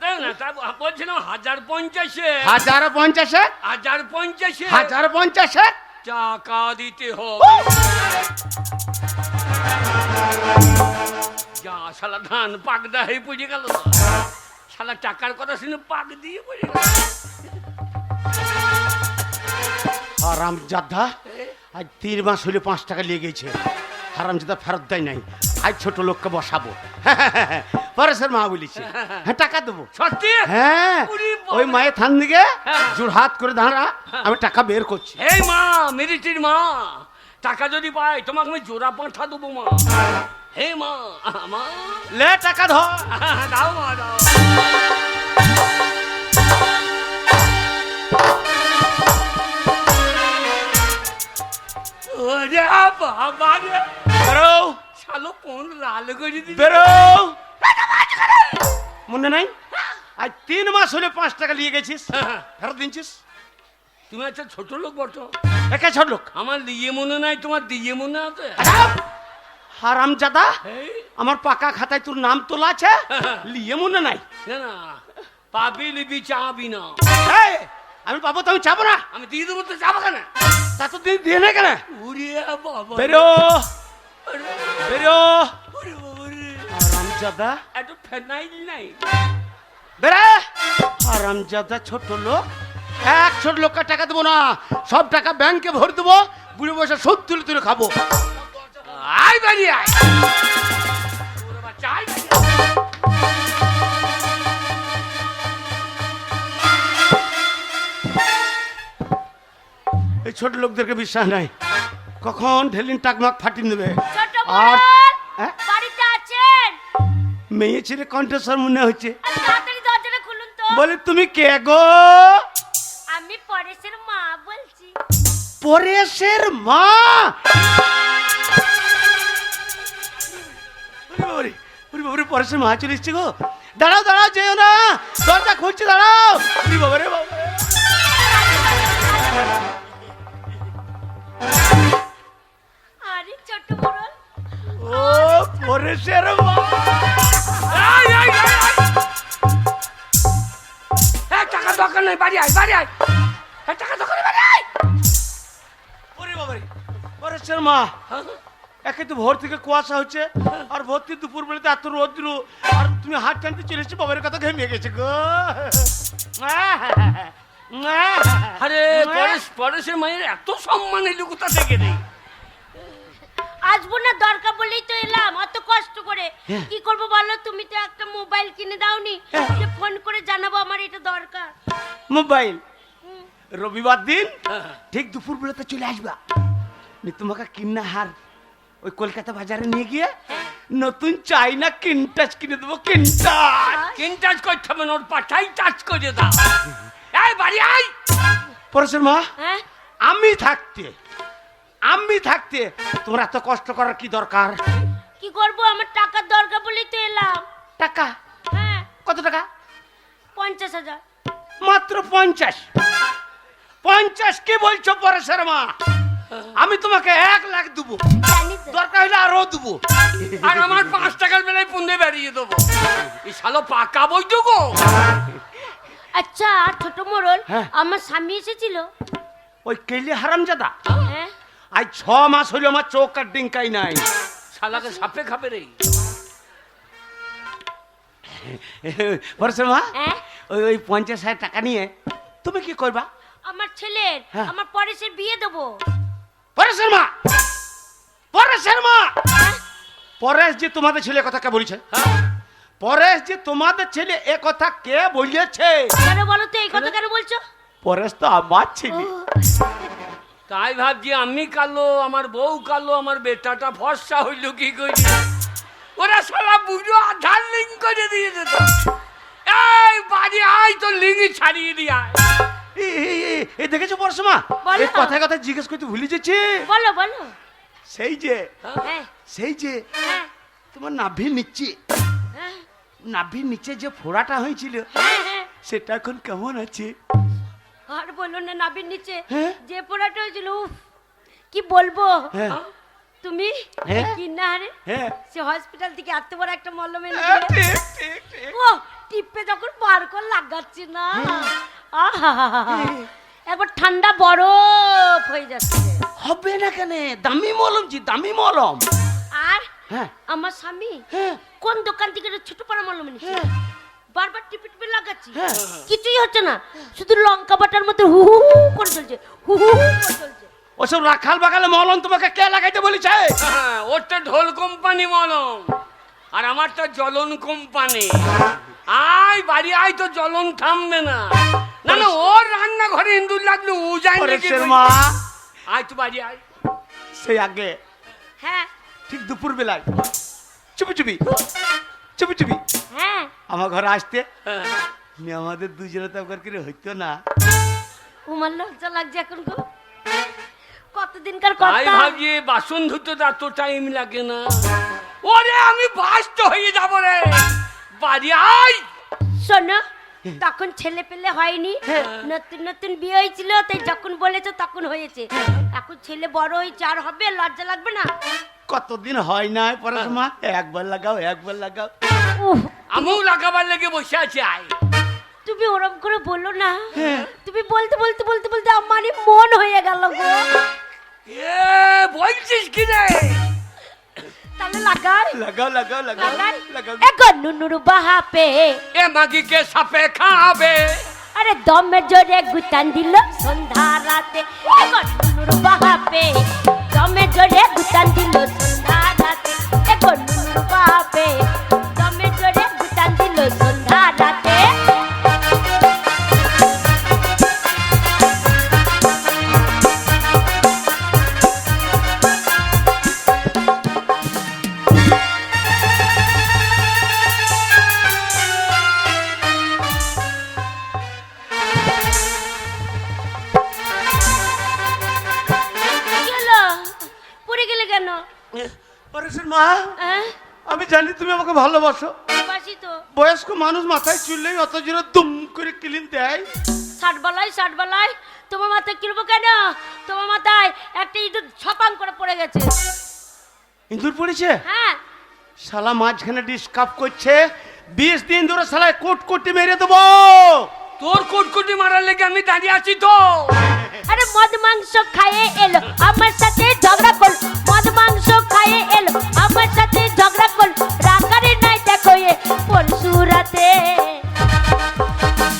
তাই না তা বলছিলাম 1050 1050 1050 টাকা দিতে হবে যা শালা ধান পাকদা হয়ে পড়ে গেল শালা টাকার কথা শুনে পাক দিয়ে পড়ে গেল হারাম জাদা আজ 3 মাস হলে 5 টাকা লেগেছে হারাম জাদা ফেরত দেয় নাই আজ ছোট লোককে বসাবো পরেশের মা বলেছে হ্যাঁ টাকা দেবো সত্যি হ্যাঁ ওরে বাবা। ওই মায়ের থান দিকে হ্যাঁ। জোড়হাত করে দাঁড়া আমি টাকা বের করছি এই মা মেরিটির মা টাকা যদি পাই তোমাকে আমি জোড়া পাঠা দেবো মা হে মা মা লে টাকা ধর দাও মা দাও ওরে বাবা রে বেরো শালো কোন লাল করে দিবি বেরো মনে নাই আজ 3 মাস হলে 5 টাকা নিয়ে গেছিস ফেরত দিনছিস তুমি একটা ছোট লোক বটো একে ছোট লোক আমার দিয়ে মনে নাই তোমার দিয়ে মনে আছে হারাম জাদা এই, আমার পাকা খাতায় তোর নাম তোলা আছে লিয়ে মনে নাই না না পাবি লিবি চাবি না এই, আমি পাবো তো আমি চাবো না আমি দিয়ে দেবো তো যাবো কেন তা তো দিয়ে নেই কেন উড়ে বাবা বেরো ওরে বেরো ওরে বাবা রে। হারাম জাদা এত ফেনাইল নাই বেরে হারাম জাদা ছোট লোক এক ছোট লোককে টাকা দেবো না সব টাকা ব্যাংকে ভরে দেবো বুড়ে বসে সুদ তুলে তুলে খাবো আয় বাড়ি আয় ওরে বাচ্চা, আয় বাড়ি আয়। এই ছোট লোকদেরকে বিশ্বাস নাই কখন ঢেলিন টাকমাক ফাটিয়ে দেবে ছোট আর মোড়ল হ্যাঁ? বাড়িতে আছেন? মেয়ে ছেলে কণ্ঠস্বর মনে হচ্ছে আর তাড়াতাড়ি দরজাটা খুলুন তো। বলে তুমি কে গো আমি পরেশের মা বলছি। পরেশের মা ওরে বাবারে, ওরে বাবারে, পরেশের মা চলে এসছে গো দাঁড়াও দাঁড়াও যেও না দরজা খুলছি দাঁড়াও ওরে বাবারে বাবা আরে ছোট মোড়ল, ও পরেশের মা আয়, আয়, আয়, আয়। এই, টাকা দরকার নেই বাড়ি আয় বাড়ি আয় এই, টাকা দরকার নেই বাড়ি আয় ওরে বাবারে পরেশের মা একে তো ভোর থেকে কুয়াশা হচ্ছে আর ভোর থেকে দুপুর বেলাতে এত রোদ্র আর তুমি হাত টানতে চলে এসছো বাবার কথা ঘেমে গেছে গো আরে পরেশের মায়ের এত সম্মান এলো কোথা থেকে নেই আসবো না দরকার বলেই তো এলাম অত কষ্ট করে। কি করবো বলো, তুমি তো একটা মোবাইল কিনে দাওনি যে ফোন করে জানাবো আমার এটা দরকার। মোবাইল হুম, রবিবার দিন ঠিক দুপুর বেলাতে চলে আসবা নি তোমাকে কিনা হার ওই কলকাতা বাজারে নিয়ে গিয়ে নতুন চাইনা কিনটাচ কিনে দেবো কিনটাচ কিন টাচ করতে হবে না ওর পাঠাই টাচ করে দাও এই বাড়ি আয় পরেশের মা হ্যাঁ আমি থাকতে তোমার এত কষ্ট করার কি দরকার কি করবো, আমার টাকার দরকার বলেই তো এলাম। টাকা হ্যাঁ, কত টাকা 50,000। মাত্র 50 কি বলছো পরেশের মা আমি তোমাকে 1 লাখ দেবো জানি তো। দরকার হলে আরো দেবো আর আমার 5 টাকার বেলায় পুন্দে বেরিয়ে দেবো এই শালো পাকা বই তো গো আচ্ছা ছোট মোড়ল, হ্যাঁ। আমার স্বামী এসেছিল। ওই কেলি হারামজাদা হ্যাঁ, আজ 6 মাস হলো আমার চোখ আর ডিঙ্কাই নাই শালাকে সাপে খাবে রে পরেশের মা হ্যাঁ? ওই 50,000 টাকা নিয়ে তুমি কি করবা আমার ছেলের হ্যাঁ। আমার পরেশের বিয়ে দেবো। পরেশের মা পরেশের মা, হ্যাঁ? পরেশ যে তোমাদের ছেলে কথা কে বলেছে? হ্যাঁ? পরেশ যে তোমাদের ছেলে এ কথা কে বলেছে? কেন বলো তো এই কথা কেন বলছো? পরেশ তো আমার ছেলে। ও, তাই ভাবছি আমি কালো, আমার বউ কালো, আমার বেটাটা ফর্সা হইল কি করি? ওরা সারা বুঝো আধার লিঙ্ক করে দিয়েছে তো। এই বাড়ি আয় তো লিঙ্ক ছাড়িয়ে দিয়ে আয়। এই দেখেছো পরেশ মা, বলো। এই কথায় কথায় জিজ্ঞেস করতে ভুলে যাচ্ছে। বলো বলো। সেই যে হ্যাঁ সেই যে হ্যাঁ তোমার নাভির নিচে, হ্যাঁ নাভির নিচে যে ফোড়াটা হয়েছিল হ্যাঁ হ্যাঁ। সেটা এখন কেমন আছে? আর বলো না, নাভির নিচে হ্যাঁ? যে পোড়াটা হয়েছিল, উফ, কি বলবো। হ্যাঁ। তুমি হ্যাঁ। কি না রে, হ্যাঁ, সে হসপিটাল থেকে এত বড় একটা মলম এনে হ্যাঁ, দিলে। ঠিক, ঠিক, ঠিক। ও টিপে যখন বার করে লাগাচ্ছি না, আহা, একবার ঠান্ডা বরফ হয়ে যাচ্ছে। হবে না কেন? দামি মলম জি, দামি মলম। আর হ্যাঁ আমার স্বামী হ্যাঁ কোন দোকান থেকে একটা ছোট পাড়া মলম এনেছে, হ্যাঁ। বারবার টিপে টিপে লাগাচ্ছি, হ্যাঁ। কিছুই হচ্ছে না, শুধু লঙ্কা বাটার মতো হু হু হু করে চলছে, হু হু হু করে চলছে। ওসব রাখাল বাগালে মলম তোমাকে কে লাগাইতে বলেছে? হ্যাঁ, ওরটা ঢোল কোম্পানি মলম, আর আমারটা জ্বলন কোম্পানি। আয় বাড়ি আয় তো জ্বলন থামবে না। না না, ওর রান্নাঘরে ইন্দুর লাগলো ও যায় নাকি? পরেশের মা, আয় তো বাড়ি আয়। সেই আগে হ্যাঁ ঠিক দুপুর বেলায় চুপি চুপি চুপি চুপি হ্যাঁ। আমার ঘরে আসতে, হ্যাঁ। আমাদের দুজনে তো একবার করে হইতো না? তোমার লজ্জা লাগছে এখন গো, কতদিনকার তাই কথা। ভাবছি বাসন ধুতে তো এত টাইম লাগে না। ওরে আমি বাস্ত হয়ে যাবো রে, বাড়ি আয়। শোনো, তখন ছেলে পেলে হয়নি, নতুন নতুন বিয়ে হয়েছিল, তাই যখন বলেছো তখন হয়েছে। এখন ছেলে বড় হয়েছে, আর হবে, লজ্জা লাগবে না? কতদিন হয় না পরেশ মা, একবার লাগাও একবার লাগাও। উফ, আমিও লাগাবার লেগে বসে আছি। আয়। তুমি ওরম করে বলো না, তুমি বলতে বলতে বলতে বলতে আমারই মন হয়ে গেল গো। এ বলছিস কি রে? তাহলে লাগাই লাগাও লাগাও লাগাও লাগাই। লাগাও। এগো নুনুর বাহাপে, এ মাগিকে সাপে খাবে। আরে দমে জোরে গুতান দিল সন্ধ্যা রাতে। এগো নুনুর বাহাপে, দমে জোরে গুতান দিল সন্ধ্যা রাতে। এগো নুনুর বাহাপে, দমে জোরে গুতান দিল সন্ধ্যা রাতে। কি হলো? পড়ে গেলে কেন? পরেশের মা, হ্যাঁ? আমি জানি তুমি আমাকে ভালোবাসো। বাসি তো। বয়স্ক মানুষ মাথায় চুললেই অত জোরে দুম করে ক্লিন দেয়। ষাট বালাই, তোমার মাথায় কিনবো কেন? তোমার মাথায় একটা ইঁদুর ছপাং করে পড়ে গেছে। ইঁদুর পড়েছে? হ্যাঁ, শালা মাঝখানে ডিসকাপ করছে, 20 দিন ধরে শালায় কোটকুটি মেরে দেবো। তোর কোটকুটি মারার লেগে আমি দাঁড়িয়ে আছি তো। আরে মদ মাংস খাইয়ে এলো আমার সাথে ঝগড়া করল, মদ মাংস খাইয়ে এলো আমার সাথে ঝগড়া করল, রাগারে নাই দেখো এ পরশু রাতে।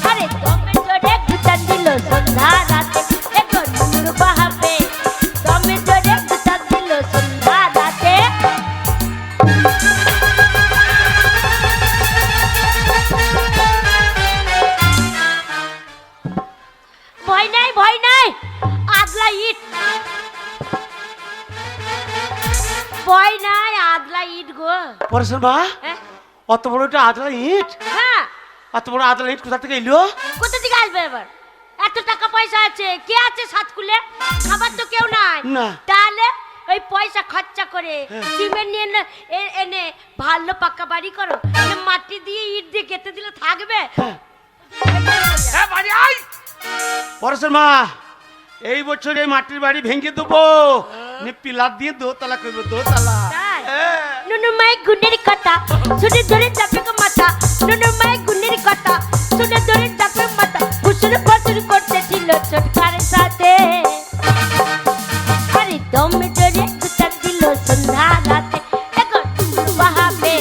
আরে দমে জোরে গুতান দিল সন্ধ্যা রাতে। এগো নুনুর বাহাপে, দমে জোরে গুতান দিল সন্ধ্যা রাতে। ভয় নাই ভয় নাই, আদলা ইট, ভয় নাই আদলা ইট গো। পরেশের মা, হ্যাঁ? অত বড় একটা আদলা ইট, হ্যাঁ, অত বড় আদলা ইট কোথা থেকে এলো? কোথা থেকে আসবে এবার? এত টাকা পয়সা আছে, কে আছে সাতকুলে? খাবার তো কেউ নাই। না। তাহলে ওই পয়সা খরচা করে সিমেন্ট নিয়ে এনে ভালো পাকা বাড়ি করো, মাটি দিয়ে ইট দিয়ে কেটে দিলে থাকবে? হ্যাঁ বাড়ি আয়। পরেশের মা, এই বছর এই মাটির বাড়ি ভেঙে দেবো, পিলার দিয়ে দোতলা করবো, দোতলা। তাই? হ্যাঁ। নুনুর মায়ের গুণের কথা শুনে ধরে চাপে মাথা, নুনুর মায়ের গুণের কথা শুনে ধরে চাপে মাথা, ফুসুর ফসুর করতেছিল ছোটকার সাথে। আরে দমে জোরে গুতান দিল সন্ধ্যা রাতে। এগো নুনুর বাহাপে,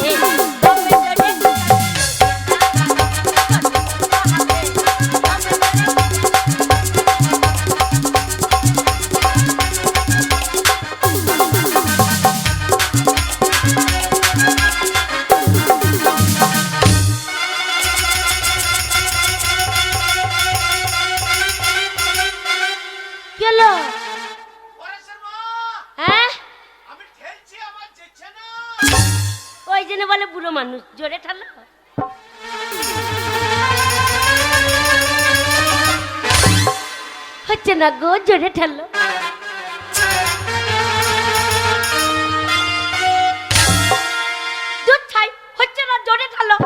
দমে জোরে গুতান দিল সন্ধ্যা রাতে। জন্য বলে বুড়ো মানুষ। জোরে ঠালো। হচ্ছে না গো, জোরে ঠালো। দুধ ছাই হচ্ছে না, জোরে ঠালো।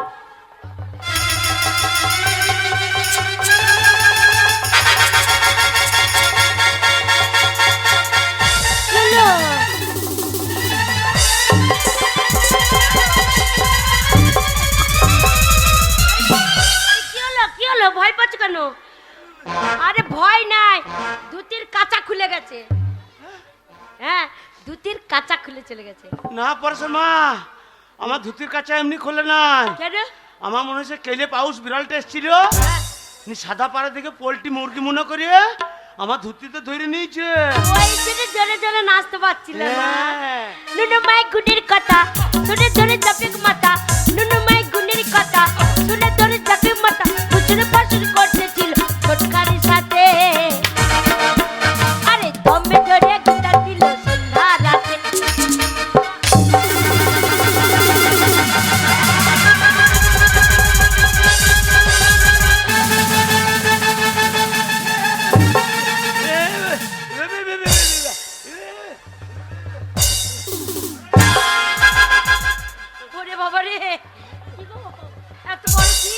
কি হলো ভয় পাচ্ছ কেন? আরে ভয় নাই, ধুতির কাঁচা খুলে গেছে। হ্যাঁ, ধুতির কাঁচা খুলে চলে গেছে। না পরেশের মা, আমার ধুতির কাছে এমনি খোলে নাই। কেন? আমার মনে হচ্ছে কেলে পাউস বিড়ালটা এসেছিল, সাদা পাড়া দেখে পোল্ট্রি মুরগি মনে করে আমার ধুতিতে ধরে নিয়েছে। ওই জন্য জোরে জোরে নাচতে পারছিলাম না। হ্যাঁ। নুনু মাই গুনির কথা শুনে ধরে চাপে মাথা, নুনু মাই গুনির কথা শুনে ধরে চাপে মাথা, খুচরে পাশুর করতেছিল ছোটকারির সাথে। আরে দমে ধরে গিটার দিল সন্ধ্যা রাতে। ওরে বাবা রে, কি গো, এত বড় কি?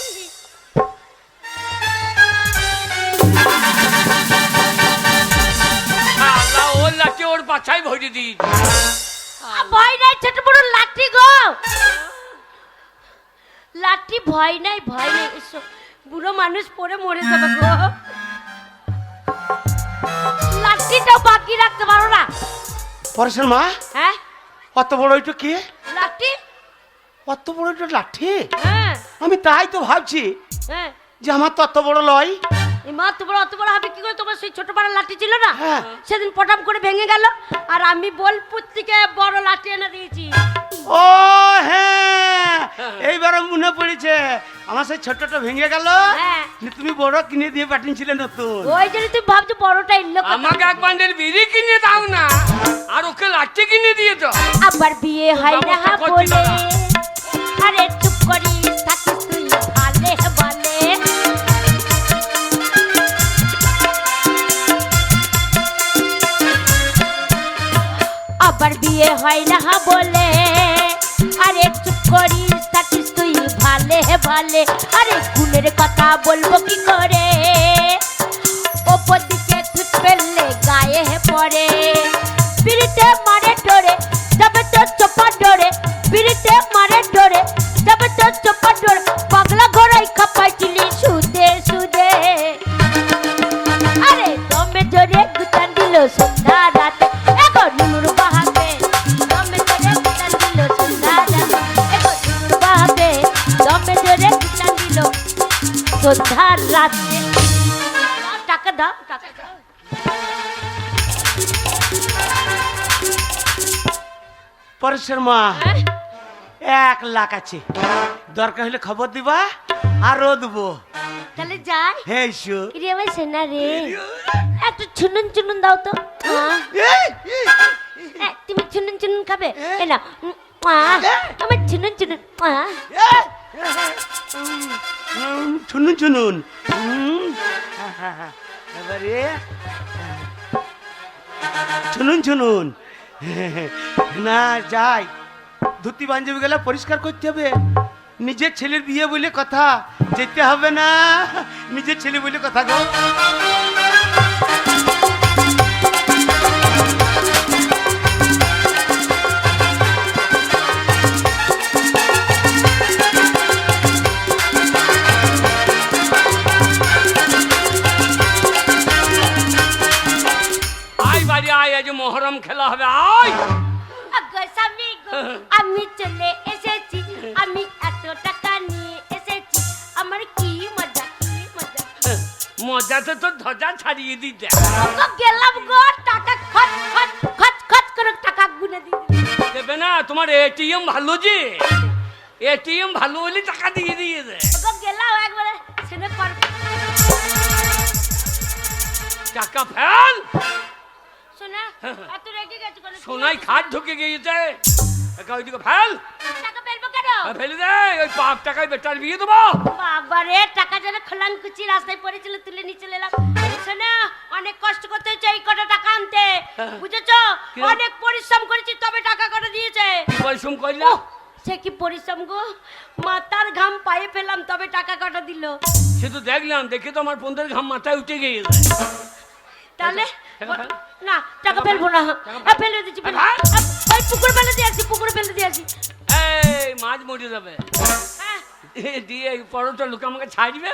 আল্লাহ, ওর লাঠি ওর পাছায় ভরে দিই। ভয় নাই, ছোট বড় লাঠি গো, লাঠি। ভয় নাই, ভয় নাই। এসো, বুড়ো মানুষ পরে মরে যাবে গো। লাঠিটাও বাকি রাখতে পারো না? পরেশের মা, হ্যাঁ, অত বড় এটা কি? লাঠি। অত বড় এটা লাঠি? হ্যাঁ আমি তাই তো ভাবছি হ্যাঁ। যে আমার তো অত বড় লয়। এই মা তোমার অত বড় হবে কি করে? তোমার সেই ছোট বড় লাঠি ছিল না, হ্যাঁ। সেদিন পটাম করে ভেঙে গেল, আর আমি বোলপুর থেকে বড় লাঠি এনে দিয়েছি। ও হ্যাঁ, এইবারে মনে পড়েছে, আমার সেই ছোটটা ভেঙে গেল, হ্যাঁ। তুমি বড় কিনে দিয়ে পাঠিয়েছিলে নতুন। ওই জন্য তুমি ভাবছো বড়টা এলো কোথা? আমাকে এক বান্ডেল বিড়ি কিনে দাও না, আর ওকে লাঠি কিনে দিয়ে দাও। আবার বিয়ে হয় না ব্যবস্থা করছি বলে, দাদা। আরে চুপ করি থাকিস তুই ভালে বলে। আবার বিয়ে হয় না বলে, আরে চুপ করিস থাকিস তুই ভালে ভালে। আরে গুণের কথা বলবো কি করে, ওপর দিকে থুত ফেললে গায়ে পড়ে। বিড়িতে মারে ডোরে তবে তো চোপা ডোরে, বিড়িতে মারে ডোরে তবে তো চোপা ডোরে। পাগলা ঘোড়াই খাপাইছিলি সুদে সুদে। আরে দমে ধরে গুটান দিল সন্ধ্যা রাতে। এখন নুনুর বাহাবে দমে ধরে গুটান দিল সন্ধ্যা রাতে। এখন নুনুর বাহাবে দমে ধরে গুটান দিল সন্ধ্যা রাতে। টাকা দাও, টাকা দাও। পরেশের মা, হ্যাঁ? 1 লাখ আছে, দরকার হলে খবর দিবা, আরো দেবো। তাহলে যাই। হ্যাঁ শো। রে ভাই সেনা রে, একটু চুনুন চুনুন দাও তো। তুমি চুনুন চুনুন খাবে? এ না, আমার চুনুন চুনুন। শুনুন শুনুন, এবারে শুনুন শুনুন, না যাই, ধুতি পাঞ্জাবি গেলে পরিষ্কার করতে হবে। নিজের ছেলের বিয়ে বলে কথা, যেতে হবে না, নিজের ছেলে বলে কথা গো। আয় বাড়ি আয়, আজ মহরম খেলা হবে, আয়। স্বামী গো, আমি চলে এসেছি, আমি এত টাকা নিয়ে এসেছি, আমার কি মজা, কি মজা। মজাতে তো ধ্বজা ছাড়িয়ে দিতে। গো গেলাম গো, টাকা খট খট খট খট করে টাকা গুনে দিই। দেবে না, তোমার এটিএম ভালো যে, এটিএম ভালো হলে টাকা দিয়ে দিয়েছে। গো গেলাম একবারে সেনে কর। টাকা ফেল। শোনা, এত রেগে গেছে কোন? সোনাই খাট ঢুকে গিয়েছে, একা ওইদিকে ফেল। টাকা ফেলবো কেন? ফেলে দে, ওই পাপ টাকায় বেটার বিয়ে দেবো। বাবা রে, টাকা যেন খোলাঙ্কুচি রাস্তায় পড়েছিল, তুলে নিয়ে চলে এলাম। শোনো, অনেক কষ্ট করতে হচ্ছে এই কটা টাকা আনতে, বুঝেছো? কি? অনেক পরিশ্রম করেছি তবে টাকা কটা দিয়েছে। কি পরিশ্রম করলাম? সে কি পরিশ্রম গো, মাথার ঘাম পায়ে ফেলাম তবে টাকা কটা দিল। সে তো দেখলাম, দেখে তো আমার পন্দের ঘাম মাথায় উঠে গিয়েছে। তাহলে টাকা ফেল। না, টাকা ফেলবো না। ফেলে দিচ্ছি, ফেলে। হ্যাঁ? ওই পুকুর ফেলে দিয়ে আসি, পুকুরে ফেলে দিয়ে আসি। এই মাছ মরে যাবে। হ্যাঁ, দিয়ে এই পরোটা লোক আমাকে ছাড়বে।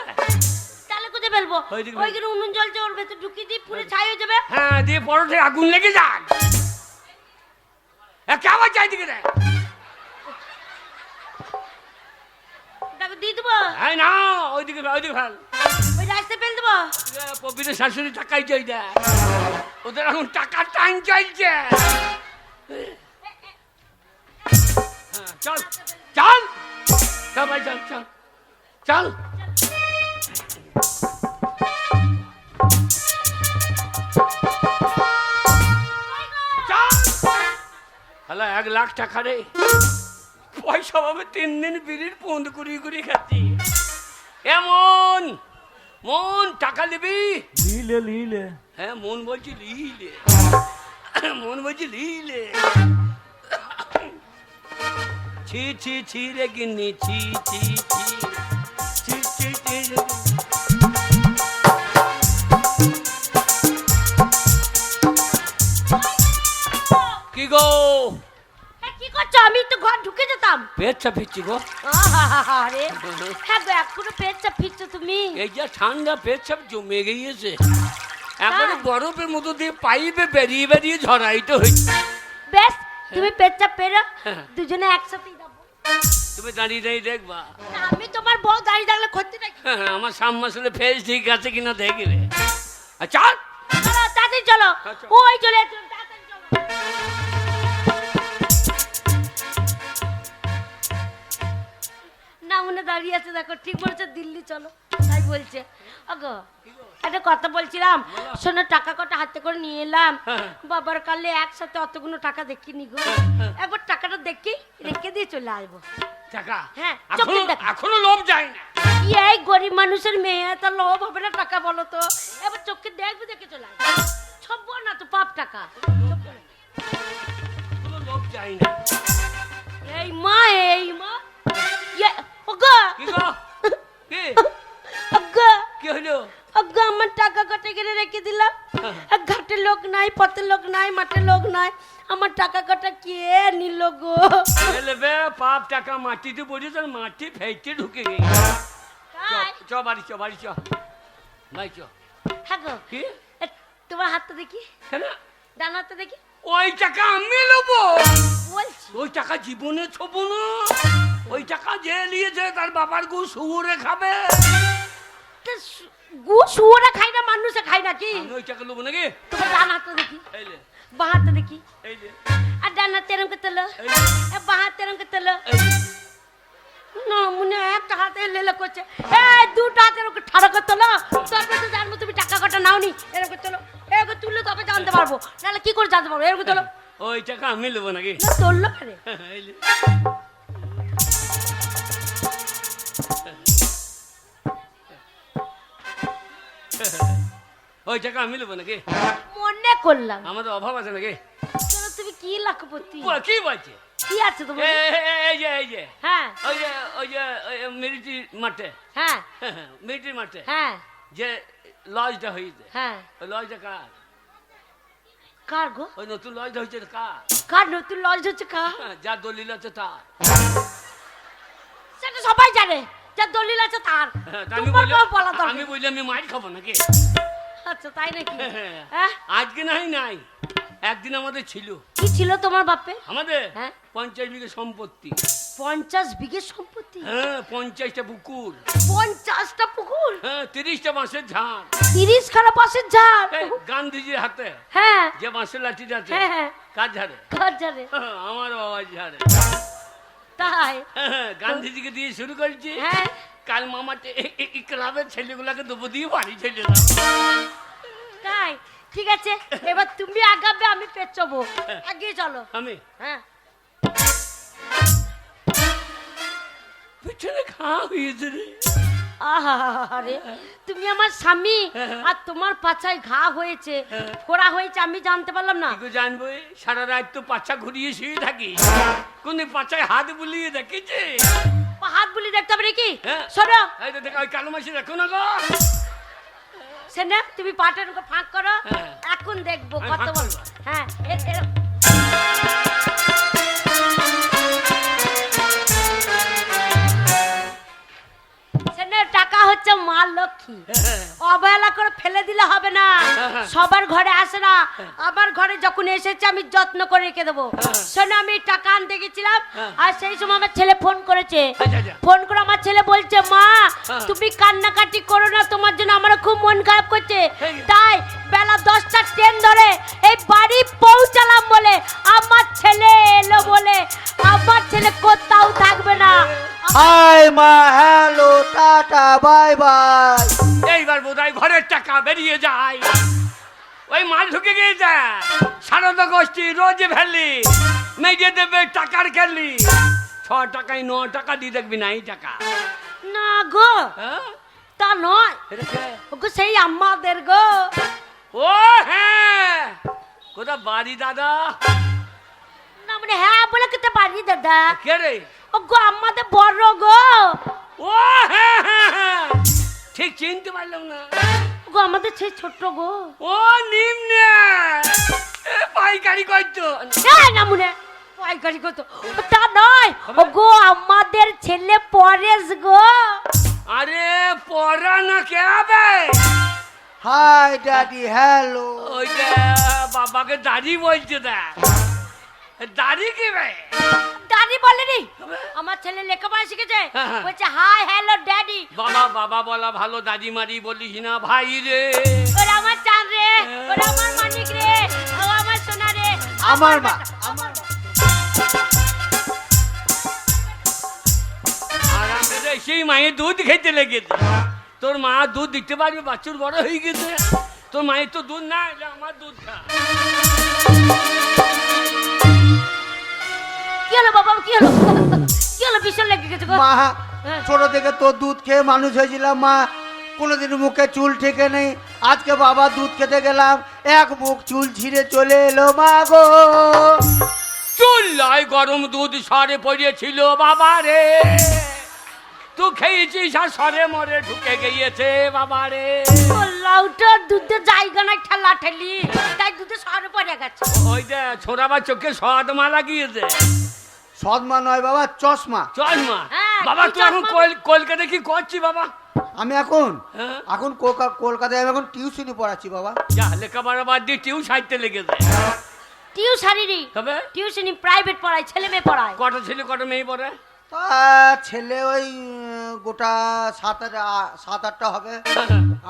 তাহলে কোথায় ফেলবো? ওইদিকে ওইখানে উনুন জ্বলছে, ওর ভেতর ঢুকিয়ে দিই, পুরো ছাই হয়ে যাবে। হ্যাঁ, দিয়ে পরোটায় আগুন লেগে যাক। কেমন চাই দিকে দেয়? টাকা দিয়ে দেবো, এই না, ওইদিকে ফেল। ওই রাস্তায় ফেল দেবো। পবিত্র শাশুড়ি টাকাই চাই দেয়, ওদের এখন টাকার টাইম চাইছে। হ্যাঁ, চল চল চল ভাই, চল চল চল। হ্যালো, 1 লাখ টাকা রে, পয়সা পাবে 3 দিন বিড়ির পন্দ কুড়িয়ে খাচ্ছি। এমন মন টাকা নিবি? লিলে হ্যাঁ, মন বলছি লিলে, মন বলছি লিলে। ছি ছি ছি রে গিন্নি, ছি ছি ছি ছি ছি ছি রে গিন্নি। কি গো? কি করছো? আমি তো ঘর ঢুকে যেতাম। পেচ্ছা ফিরছি গো। আরে হ্যাঁ গো, এখনো পেটটা ফিরছো তুমি? এই যা ঠান্ডা, পেচ্ছাপ জমে গিয়েছে, একেবারে বরফের মতো দিয়ে পাইপে বেরিয়ে বেরিয়ে ঝরাইতে হয়েছে। বেশ, তুমি পেটটা পেরো, দুজনে একসাথেই যাবো। তুমি দাঁড়িয়ে দাঁড়িয়ে দেখবা। আমি তোমার বউ দাঁড়িয়ে থাকলে ক্ষতি নাকি? আমার সামনে আসলে ফেস ঠিক আছে কিনা দেখবে। চল চলো, তাড়াতাড়ি চলো। আচ্ছা। ওই চলে এসো, তাড়াতাড়ি চলো। না মনে দাঁড়িয়ে আছে, দেখো ঠিক বলছে, দিল্লি চলো তাই বলছে। ওগো, একটা কথা বলছিলাম, শোনো, টাকা কটা হাতে করে নিয়ে এলাম। বাবার কালে একসাথে অতগুলো টাকা দেখিনি গো, একবার টাকাটা দেখি রেখে দিয়ে চলে আসবো। টাকা? হ্যাঁ, চোখে দেখ। এখনো লোভ যায় না। এই গরিব মানুষের মেয়ে, তার লোভ হবে না টাকা, বলো তো? এবার চোখে দেখবে, দেখে চলে আসবো। ছব্ব না তো, পাপ টাকা। এখনো লোভ যায় না। এই মা, এই মা, ওগো কি গো? কি ওগো কি হলো? ওগো, আমার টাকা কটা করে রেখে দিলাম। ঘাটে লোক নাই, পথে লোক নাই, মাঠে লোক নাই, আমার টাকা কটা কে নিল গো? এলেবে পাপ টাকা মাটিতে পড়ে, তার মাটি ফেটে ঢুকে গেছে। তাই? চ বাড়ি, চ বাড়ি, চ ভাই, চ। হ্যাঁ গো, কি তোমার হাতটা দেখি, কেন? ডান হাতটা দেখি। ওই টাকা আমি নেবো? বলছি ওই টাকা জীবনে ছোবো না। ওই টাকা যে নিয়েছে তার বাবার গু শুয়োরে খাবে। গু শুয়োরে খায় না, মানুষে খায় নাকি? আমি ওই টাকা নেবো নাকি? তোমার ডান হাতটা দেখি, এই লে, বাঁ হাতটা দেখি। এই লে, আর ডান হাত এরম করতে হলো, এই লে, বাঁ হাত এরম করতে হলো। এই লে। না মনে হয় একটা হাতে লেলে করছে, এই দুটো হাতে এরকম ঠাড়া করতে হলো। তারপরে তো জানবো তুমি টাকা কটা নাওনি। এরকম করতে হলো, এরকম তুললে তবে জানতে পারবো, নাহলে কি করে জানতে পারবো? এরকম তোলো। ওই টাকা আমি নেবো নাকি? না তোললো রে। এই লে। ওই টাকা আমি নেবো নাকি? মনে করলাম। আমাদের অভাব আছে নাকি? চলো, তুমি কি লাখপতি? কি বলছে? কি আছে তোমার? এই যে হ্যাঁ ওই যে মিলিটারি মাঠে, হ্যাঁ মিলিটারি মাঠে হ্যাঁ যে লজটা হয়েছে, হ্যাঁ। ওই লজটা কার? কার গো? ওই নতুন লজটা হয়েছে কার? কার নতুন লজ হচ্ছে? কার? যার দলিল আছে তার। সেটা সবাই জানে, যার দলিল আছে তার। আমি তোমার বললাম, বলা দরকার। আমি বললাম আমি মাইর খাবো নাকি? আচ্ছা তাই নাকি? হ্যাঁ, আজকে নাই, একদিন আমাদের ছিল। কি ছিল তোমার বাপে? আমাদের হ্যাঁ। 50 বিঘে সম্পত্তি। 50 বিঘে সম্পত্তি? হ্যাঁ, 50টা পুকুর। 50টা পুকুর? হ্যাঁ, 30টা বাঁশের ঝাড়। 30 খানা পাশের ঝাড়? এই, গান্ধীজির হাতে হ্যাঁ যে বাঁশের লাঠিটা আছে, হ্যাঁ হ্যাঁ। কার ঝাড়ে? কার জানে? আমার বাবার ঝাড়ে। তাই? গান্ধীজিকে দিয়ে শুরু করেছি। হ্যাঁ। কাল মামাতে এই ক্লাবের ছেলেগুলাকে দেবো দিয়ে বাড়ি চলে যাও। তাই? ঠিক আছে, এবার তুমি আগাবে, আমি পেছবো। এগিয়ে চলো। আমি হ্যাঁ। হয়েছে রে। আরে তুমি আমার স্বামী আর তোমার পাছায় ঘা হয়েছে, ফোড়া হয়েছে, আমি জানতে পারলাম না। কি করে জানবো? সারা রাত তো পাছা ঘুরিয়ে শুয়ে থাকি, কোন পাছায় হাত বুলিয়ে দেখেছে? হাত বুলি দেখতে হবে নাকি? হ্যাঁ। শোনো, এই তো দেখো, ওই কালো মাসি দেখো না গো। সেনা তুমি পাটের ফাঁক করো, হ্যাঁ। এখন দেখবো আমি কত ফাঁক বল। করবো। হ্যাঁ সেনা টাকা হচ্ছে মা লক্ষ্মী, অবহেলা করে ফেলে দিলে হবে না। সবার ঘরে আসে না, আমার ঘরে যখন এসেছে আমি যত্ন করে রেখে দেবো। শোনো, আমি টাকা আনতে গেছিলাম আর সেই সময় আমার ছেলে ফোন করেছে। আচ্ছা। ফোন করে আমার ছেলে বলছে, মা তুমি কান্নাকাটি করো না, তোমার জন্য আমার খুব মন খারাপ করছে। হ্যাঁ। তাই বেলা 10টা ট্রেন ধরে এই বাড়ি পৌঁছালাম বলে আমার ছেলে এলো বলে আমার ছেলে কোথাও থাকবে না। হাই মা, হ্যালো, টাটা, বাই বাই। এইবার বোধহয় ঘরের টাকা বেরিয়ে যায়। ওই মাল ঢুকে গিয়েছে, সারদা গোষ্ঠী রোজ ভ্যালি মেজে দেবে টাকার খেলি। 6 টাকায় 9 টাকা দিয়ে দেখবি না এই টাকা। না গো, হ্যাঁ? তা নয় এটা কে? গো, সেই আমাদের গো। ও হ্যাঁ, কোথা বাড়ি দাদা? না মানে হ্যাঁ বলে কেতে পারি দাদা। কে রে? ও গো, আমাদের বড় গো। ও হ্যাঁ হ্যাঁ হ্যাঁ, ঠিক চিনতে পারলাম না। গো আমাদের সেই ছোট গো। ও নিম্নে পাইকারি করতো। হ্যাঁ না মনে পাইকারি কত, তা নয়। ও গো, আমাদের ছেলে পরেশ গো। আরে পড়া না কে হবে? Hi daddy, hello. ওইটা বাবাকে দাড়ি বলছে। দাড়ি কি ভাই? দাদি বলেনি, আমার ছেলে লেখাপড়া শিখেছে, হ্যাঁ। বলছে হাই হ্যালো ড্যাডি। বাবা বাবা বলা ভালো, দাদি মারি বলিস না ভাই রে। ওরা আমার চাঁদ রে, ওরা আমার মানিক রে, ও আমার সোনা রে, আমার মা, আমার মা। আর আমাদের সেই মায়ের দুধ খেতে লেগেছে। তোর মা দুধ দিতে পারবে, বাচ্চার বড় হয়ে গেছে। তোর মায়ের তো দুধ না, এটা আমার দুধ খা। কি হলো বাবা, কি হলো? কি হলো? ভীষণ লেগে গেছে গো। মা, হ্যাঁ। ছোট থেকে তোর দুধ খেয়ে মানুষ হয়েছিলাম মা, কোনোদিন মুখে চুল ঠেকে নেই। আজকে বাবা দুধ খেতে গেলাম, এক মুখ চুল ছিঁড়ে চলে এলো মা গো। চুল্লায় গরম দুধ সরে পড়েছিল বাবা রে। তুই খেয়েছিস আর সরে মরে ঢুকে গিয়েছে বাবা রে। ও লাউটা দুধে জায়গা নাই, ঠেলা ঠেলি, তাই দুধে সরে পড়ে গেছে। ওই যে ছোড়াবার চোখে সদমা লাগিয়েছে। সদমা নয় বাবা, চশমা। চল মা। হ্যাঁ, বাবা কি তুই এখন চশমা? কলকাতা কি করছি বাবা? আমি এখন হ্যাঁ? এখন কলকাতায় আমি এখন টিউশনি পড়াচ্ছি বাবা। যা লেখাপড়া বাদ দিয়ে টিউ সাইতে লেগেছে। টিউশানি, তবে টিউশনি প্রাইভেট পড়ায়, ছেলে মেয়ে পড়ায়। কটা ছেলে কটা মেয়ে পড়ে? তা ছেলে ওই গোটা 7-8টা হবে,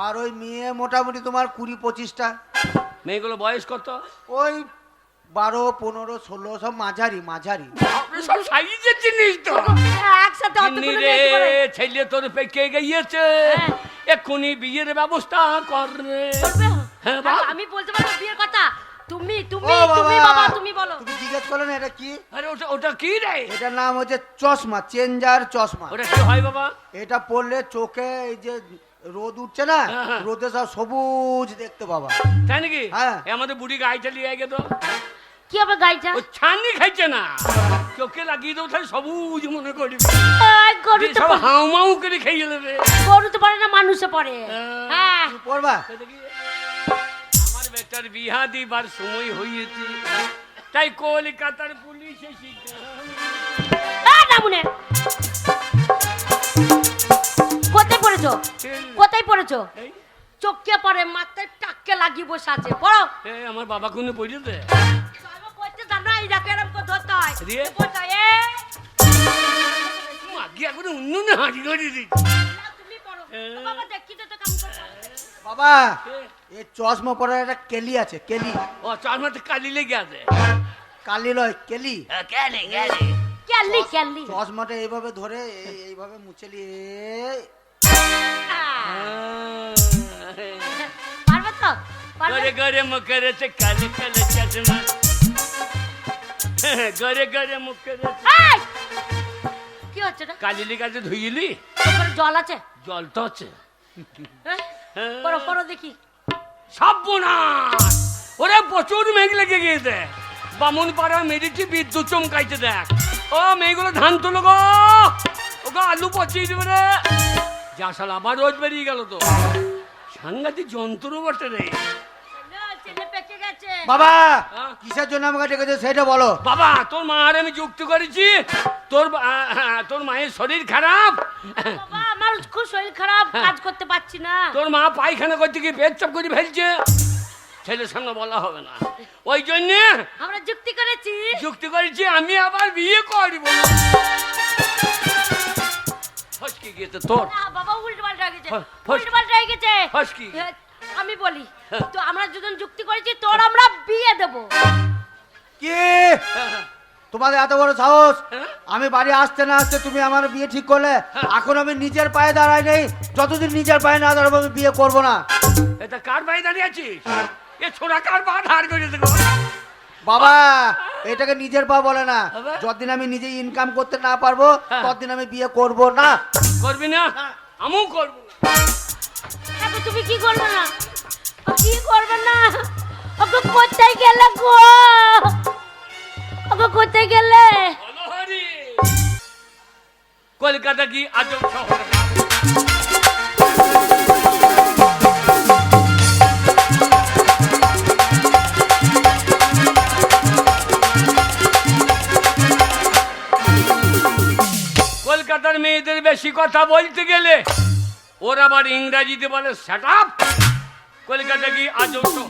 আর ওই মেয়ে মোটামুটি তোমার 20-25টা। মেয়েগুলো বয়স কত? ওই 12, 15, 16, সব মাঝারি মাঝারি। আপনি সব সাইজের জিনিস তো। একসাথে চিনি অতগুলো রে, মেয়ে কি করে? ছেলে তোর পেকে গিয়েছে, হ্যাঁ। এক্ষুনি বিয়ের ব্যবস্থা কর রে। করবে? হ্যাঁ, বাবা। আমি বলতে পারবো বিয়ের কথা? তুমি তুমি ও তুমি বাবা, বাবা তুমি বলো। তুমি জিজ্ঞেস করো না এটা কি? আরে ওটা ওটা কি রে? এটার নাম হচ্ছে চশমা, চেঞ্জার চশমা। ওটা কি হয় বাবা? এটা পড়লে চোখে এই যে রোদ উঠছে না, হ্যাঁ, হ্যাঁ। রোদে সব সবুজ দেখতে বাবা। তাই নাকি? হ্যাঁ। এ আমাদের বুড়ি গাইটা লিয়ে গেল, কি হবে গাইটা? ও ছানি খাইছে না, চোখে লাগিয়ে দেবো তাহলে সবুজ মনে করবি। এই গরু তো সব হাউ মাউ করে খেয়ে নেবে। গরু তো পড়ে না, মানুষে পড়ে। হ্যাঁ তুমি পড়বা? আমার বেটার বিহা দিবার সময় হয়েছে, তাই কলকাতার পুলিশ না মনে কোথায় পড়েছো? কোথায় পড়েছো? চোখে পড়ে, মাথায় টাককে লাগিয়ে বসে আছে। পড়ো। আমার বাবা কোনো পড়েছে? বাবা করতে জানো, এই দেখো এরকম করে ধরতে হয়। দিয়ে? পড়তে হয়, মাগি এখন উন্নু হাঁটি করে দিচ্ছি। না, তুমি পড়ো। তো বাবা দেখি তো কেমন করে পড়ো। বাবা, এই চশমা পরার একটা কেলি আছে, কেলি। ও চশমাতে কালি লেগে আছে। কালি নয়, কেলি। কেলে গেলে ক্যালি ক্যালি। চশমাটা এইভাবে ধরে এইভাবে মুছে নিয়ে পারবে তো? পারবে? গরে গরে মুখের কালে কালে চশমা, গরে গরে মুখের। এই! কি হচ্ছে? এটা কালিলি কাছে ধুইলি? ওখানে জল আছে? জল তো আছে। হ্যাঁ? করো করো দেখি। সর্বনাশ! ওরে প্রচুর মেঘ লেগে গিয়েছে। বামুন পাড়া মেরেছি, বিদ্যুৎ চমকাইছে দেখ। ও মেয়েগুলো ধান তুলো গো, ওকে আলু পচিয়ে দেবে রে। যা সাল আবার রোজ বেরিয়ে গেল তো, সাংঘাতিক যন্ত্র বটে রে। ছেলে পেকে গেছে। বাবা হ্যাঁ? কিসের জন্য আমাকে ডেকেছো সেটা বলো। বাবা তোর মা আর আমি যুক্তি করেছি, তোর মায়ের শরীর খারাপ। বাবা আমার খুব শরীর খারাপ, কাজ করতে পারছি না। তোর মা পায়খানা করতে গিয়ে পেচ্ছাপ করে ফেলছে, ছেলের সামনে বলা হবে না। ওই জন্যে আমরা যুক্তি করেছি। যুক্তি করেছি আমি আবার বিয়ে করব। ফসকে গিয়েছে তোর। না বাবা উল্টো পাল্টা হয়ে গেছে, ফস- উল্টো পাল্টা হয়ে গেছে। ফসকি। আমি বলি তো আমরা দুজন যুক্তি করেছি তোর আমরা বিয়ে দেব। কি তোমাদের এত বড় সাহস? হ্যাঁ? আমি বাড়ি আসতে না আসতে তুমি আমার বিয়ে ঠিক করলে। এখন আমি নিজের পায়ে দাঁড়াই নেই, যতদিন নিজের পায়ে না দাঁড়াবো আমি বিয়ে করবো না। এটা কার পায়ে দাঁড়িয়ে আছিস? এ ছোড়া কার পা ধার করে দেবো? বাবা এটাকে নিজের পা বলে না। আবার? যতদিন আমি নিজে ইনকাম করতে না পারবো হ্যাঁ। ততদিন আমি বিয়ে করব না। করবি না? আমিও করবো না। এখন তুমি কি করবে না? কি করবে না? ওকে কোথায় গেলে গো? ওকে কোথায় গেলে? বলো হরি। কলকাতা কি আজব শহর? কলকাতার মেয়েদের বেশি কথা বলতে গেলে ওর আবার ইংরাজিতে বলে শাট আপ। কলকাতা কি আজব শহর?